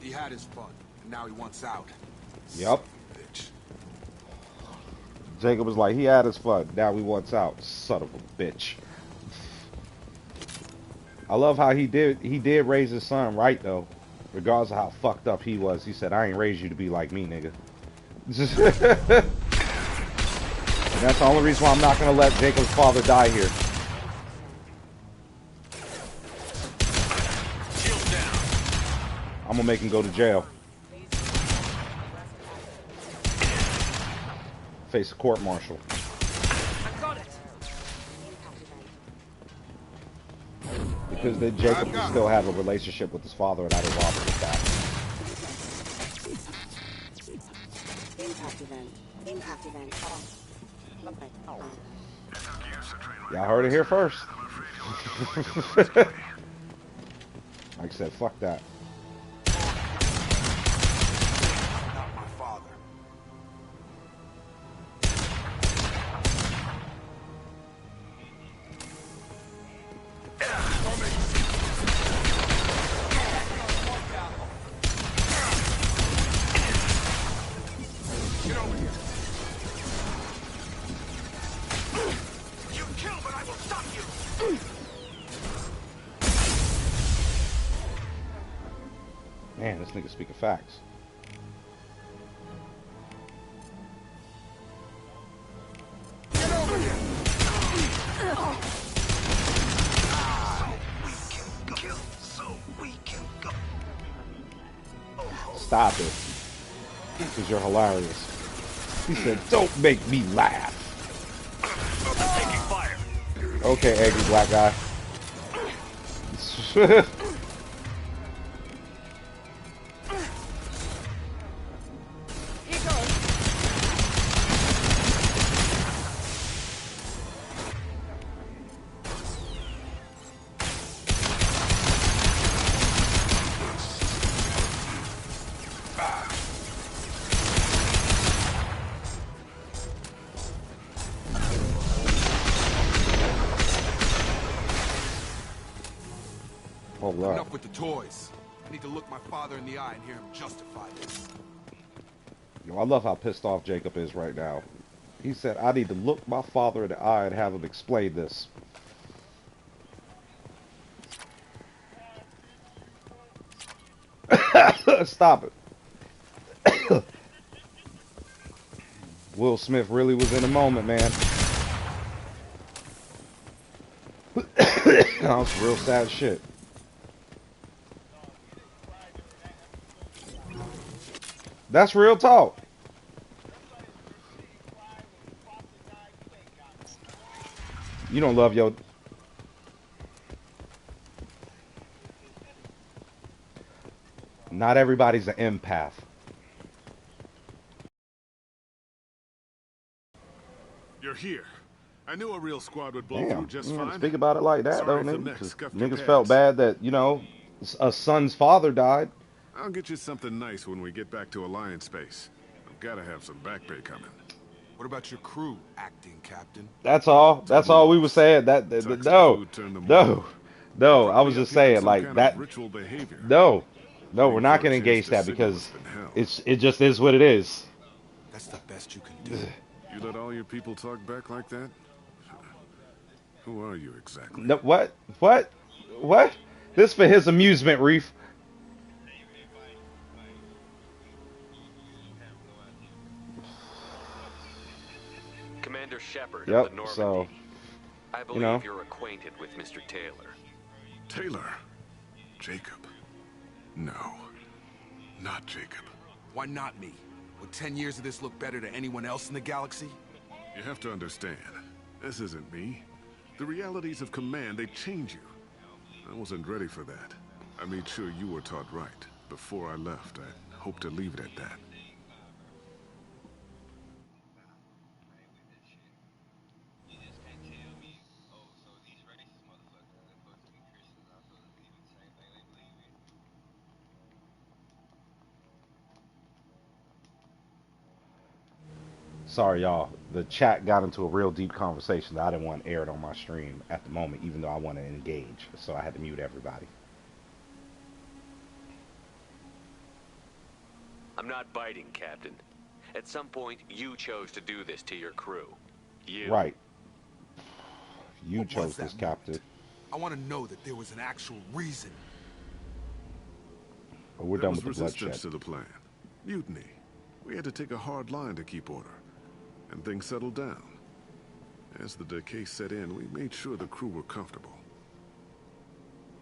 He had his fun, and now he wants out. Yep. Bitch. Jacob was like, he had his fun. Now he wants out. Son of a bitch. I love how he did raise his son right, though. Regardless of how fucked up he was. He said, I ain't raised you to be like me, nigga. And that's the only reason why I'm not going to let Jacob's father die here. I'm going to make him go to jail. face a court-martial. I got it. Because then Jacob can still have a relationship with his father, and I didn't bother with that. Impact event. Impact event. Y'all heard it here first. Like I said, fuck that. Not my father. Get over here. You kill, but I will stop you. Man, this nigga speaking facts. Get over here. Stop it. Because you're hilarious. He said, don't make me laugh. Taking fire. Okay, angry black guy. Here goes. Oh, Lord. Enough with the toys. I need to look my father in the eye and hear him justify this. Yo, I love how pissed off Jacob is right now. He said, I need to look my father in the eye and have him explain this. Stop it. Will Smith really was in the moment, man. That was real sad shit. That's real talk. You don't love your... Not everybody's an empath. You're here. I knew a real squad would blow Damn, through just you fine. don't speak about it like that, Sorry though, if the nigga. mechs 'Cause scuffed your niggas felt pads. bad that, you know, a son's father died. I'll get you something nice when we get back to Alliance space. I've got to have some back pay coming. What about your crew, acting captain? That's all. That's all we were saying. No. I was just saying like that. No, we're not going to engage that because it just is what it is. That's the best you can do. You let all your people talk back like that? Who are you exactly? No, what? This for his amusement, Reef. Commander Shepard Yep, of the Normandy. so, I believe you know. you're acquainted with Mr. Taylor. Taylor? Jacob? No. Not Jacob. Why not me? Would 10 years of this look better to anyone else in the galaxy? You have to understand, this isn't me. The realities of command, they change you. I wasn't ready for that. I made sure you were taught right. Before I left, I hope to leave it at that. Sorry, y'all. The chat got into a real deep conversation that I didn't want aired on my stream at the moment, even though I want to engage. So I had to mute everybody. I'm not biting, Captain. At some point, you chose to do this to your crew. You. Right. You What chose was that this, Captain. I want to know that there was an actual reason. But we're There done was with the resistance bloodshed. to the plan. Mutiny. We had to take a hard line to keep order. And things settled down. As the decay set in, we made sure the crew were comfortable.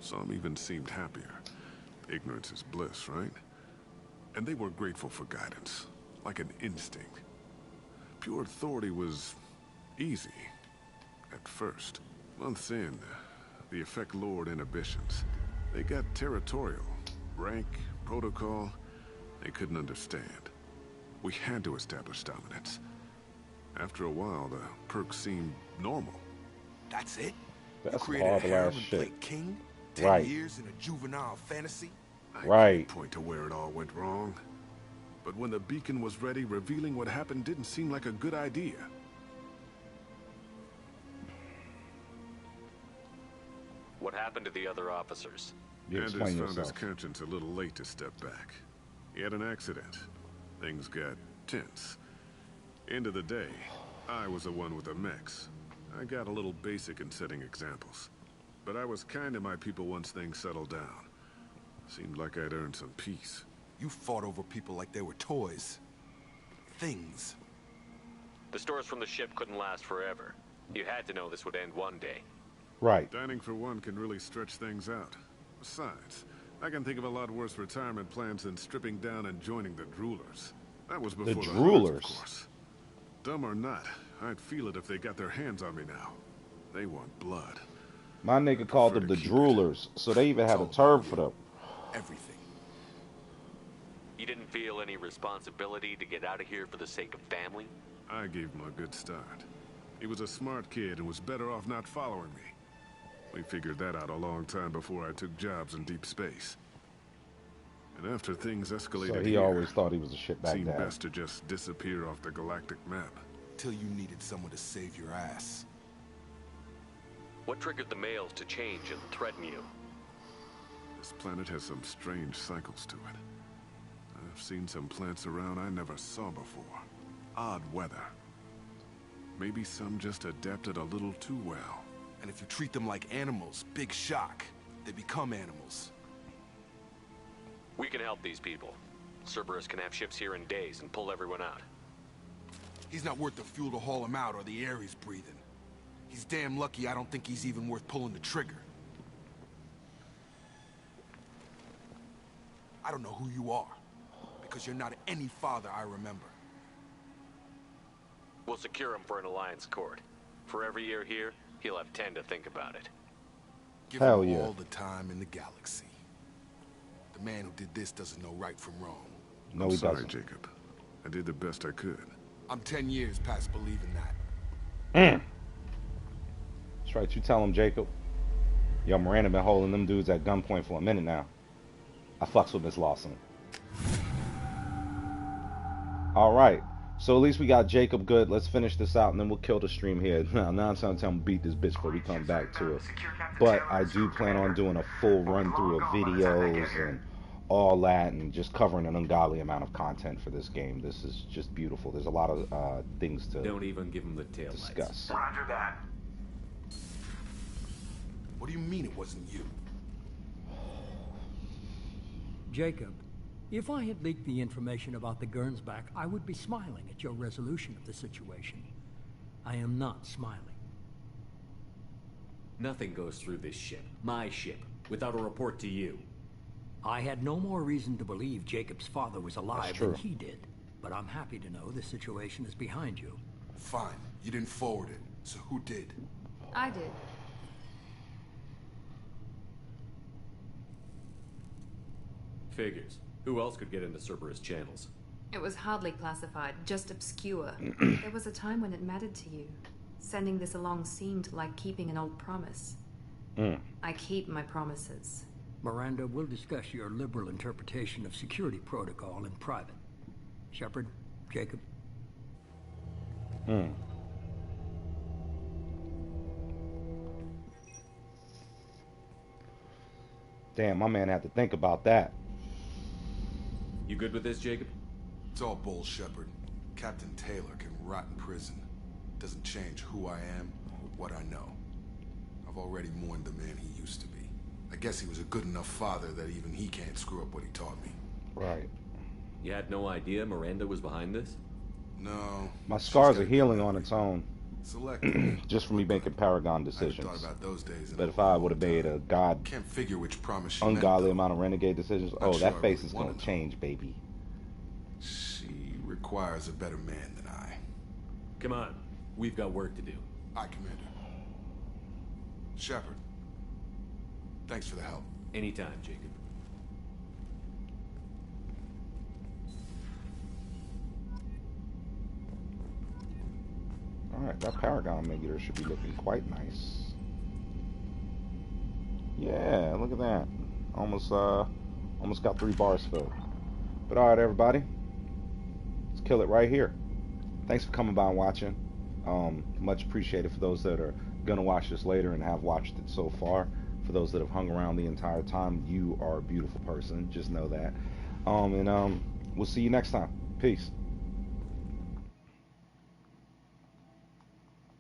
Some even seemed happier. Ignorance is bliss, right? And they were grateful for guidance, like an instinct. pure authority was easy. At first. Months in, the effect lowered inhibitions. They got territorial. Rank, protocol, they couldn't understand. We had to establish dominance. After a while, the perks seemed normal. That's it? That's You created a horrible harem ass and shit. played king? 10 Right. years in a juvenile fantasy? I Right. can't point to where it all went wrong. But when the beacon was ready, revealing what happened didn't seem like a good idea. What happened to the other officers? You Anders explain found his yourself. conscience a little late to step back. He had an accident. Things got tense. End of the day, I was the one with the mechs. I got a little basic in setting examples. But I was kind to my people once things settled down. Seemed like I'd earned some peace. You fought over people like they were toys. Things. The stores from the ship couldn't last forever. You had to know this would end one day. Right. Dining for one can really stretch things out. Besides, I can think of a lot worse retirement plans than stripping down and joining the Droolers. That was before the Droolers? Huns, of course. Dumb or not, I'd feel it if they got their hands on me now. They want blood. My nigga called them the Droolers, so they even had a term for them. Everything. You didn't feel any responsibility to get out of here for the sake of family? I gave him a good start. He was a smart kid and was better off not following me. We figured that out a long time before I took jobs in deep space. And after things escalated So he here, always thought he was a shitbag seemed dad. best to just disappear off the galactic map. Till you needed someone to save your ass. What triggered the males to change and threaten you? This planet has some strange cycles to it. I've seen some plants around I never saw before. Odd weather. Maybe some just adapted a little too well. And if you treat them like animals, big shock. They become animals. We can help these people. Cerberus can have ships here in days and pull everyone out. He's not worth the fuel to haul him out or the air he's breathing. He's damn lucky I don't think he's even worth pulling the trigger. I don't know who you are, because you're not any father I remember. We'll secure him for an Alliance court. For every year here, he'll have 10 to think about it. Give Hell him yeah. all the time in the galaxy. The man who did this doesn't know right from wrong. No, I'm he sorry, doesn't. Jacob. I did the best I could. I'm 10 years past believing that. That's right, you tell him, Jacob. Yo, Miranda been holding them dudes at gunpoint for a minute now. I fucks with Miss Lawson. Alright, so at least we got Jacob good. Let's finish this out and then we'll kill the stream here. Now I'm trying to tell him beat this bitch before we come back to it. But I do plan on doing a full run through of videos and all that and just covering an ungodly amount of content for this game. This is just beautiful. There's a lot of things to Don't even give him the tail discuss. Roger that. What do you mean it wasn't you? Jacob, if I had leaked the information about the Gernsback, I would be smiling at your resolution of the situation. I am not smiling. Nothing goes through this ship, my ship, without a report to you. I had no more reason to believe Jacob's father was alive true. than he did, but I'm happy to know the situation is behind you. Fine, you didn't forward it, so who did? I did. Figures. Who else could get into Cerberus channels? It was hardly classified, just obscure. There was a time when it mattered to you. Sending this along seemed like keeping an old promise. I keep my promises. Miranda, we'll discuss your liberal interpretation of security protocol in private. Shepard, Jacob. Damn, my man had to think about that. You good with this, Jacob? It's all bull, Shepard. Captain Taylor can rot in prison. Doesn't change who I am or what I know. I've already mourned the man he used to be. I guess he was a good enough father that even he can't screw up what he taught me. Right. You had no idea Miranda was behind this? No. My scars are healing on its own. Selective. Just from me making Paragon I decisions. thought about those days. But if I would have made a Can't figure which promise she meant, ungodly though. amount of renegade decisions, Not oh, sure that I face really is going wanna to know. change, baby. She requires a better man than I. Come on. We've got work to do. Aye, Commander. Shepard. Thanks for the help. Anytime, Jacob. Alright, that Paragon meter should be looking quite nice. Yeah, look at that. Almost got 3 bars filled. But alright, everybody. Let's kill it right here. Thanks for coming by and watching. Much appreciated for those that are gonna watch this later and have watched it so far. For those that have hung around the entire time, you are a beautiful person. Just know that. We'll see you next time. Peace.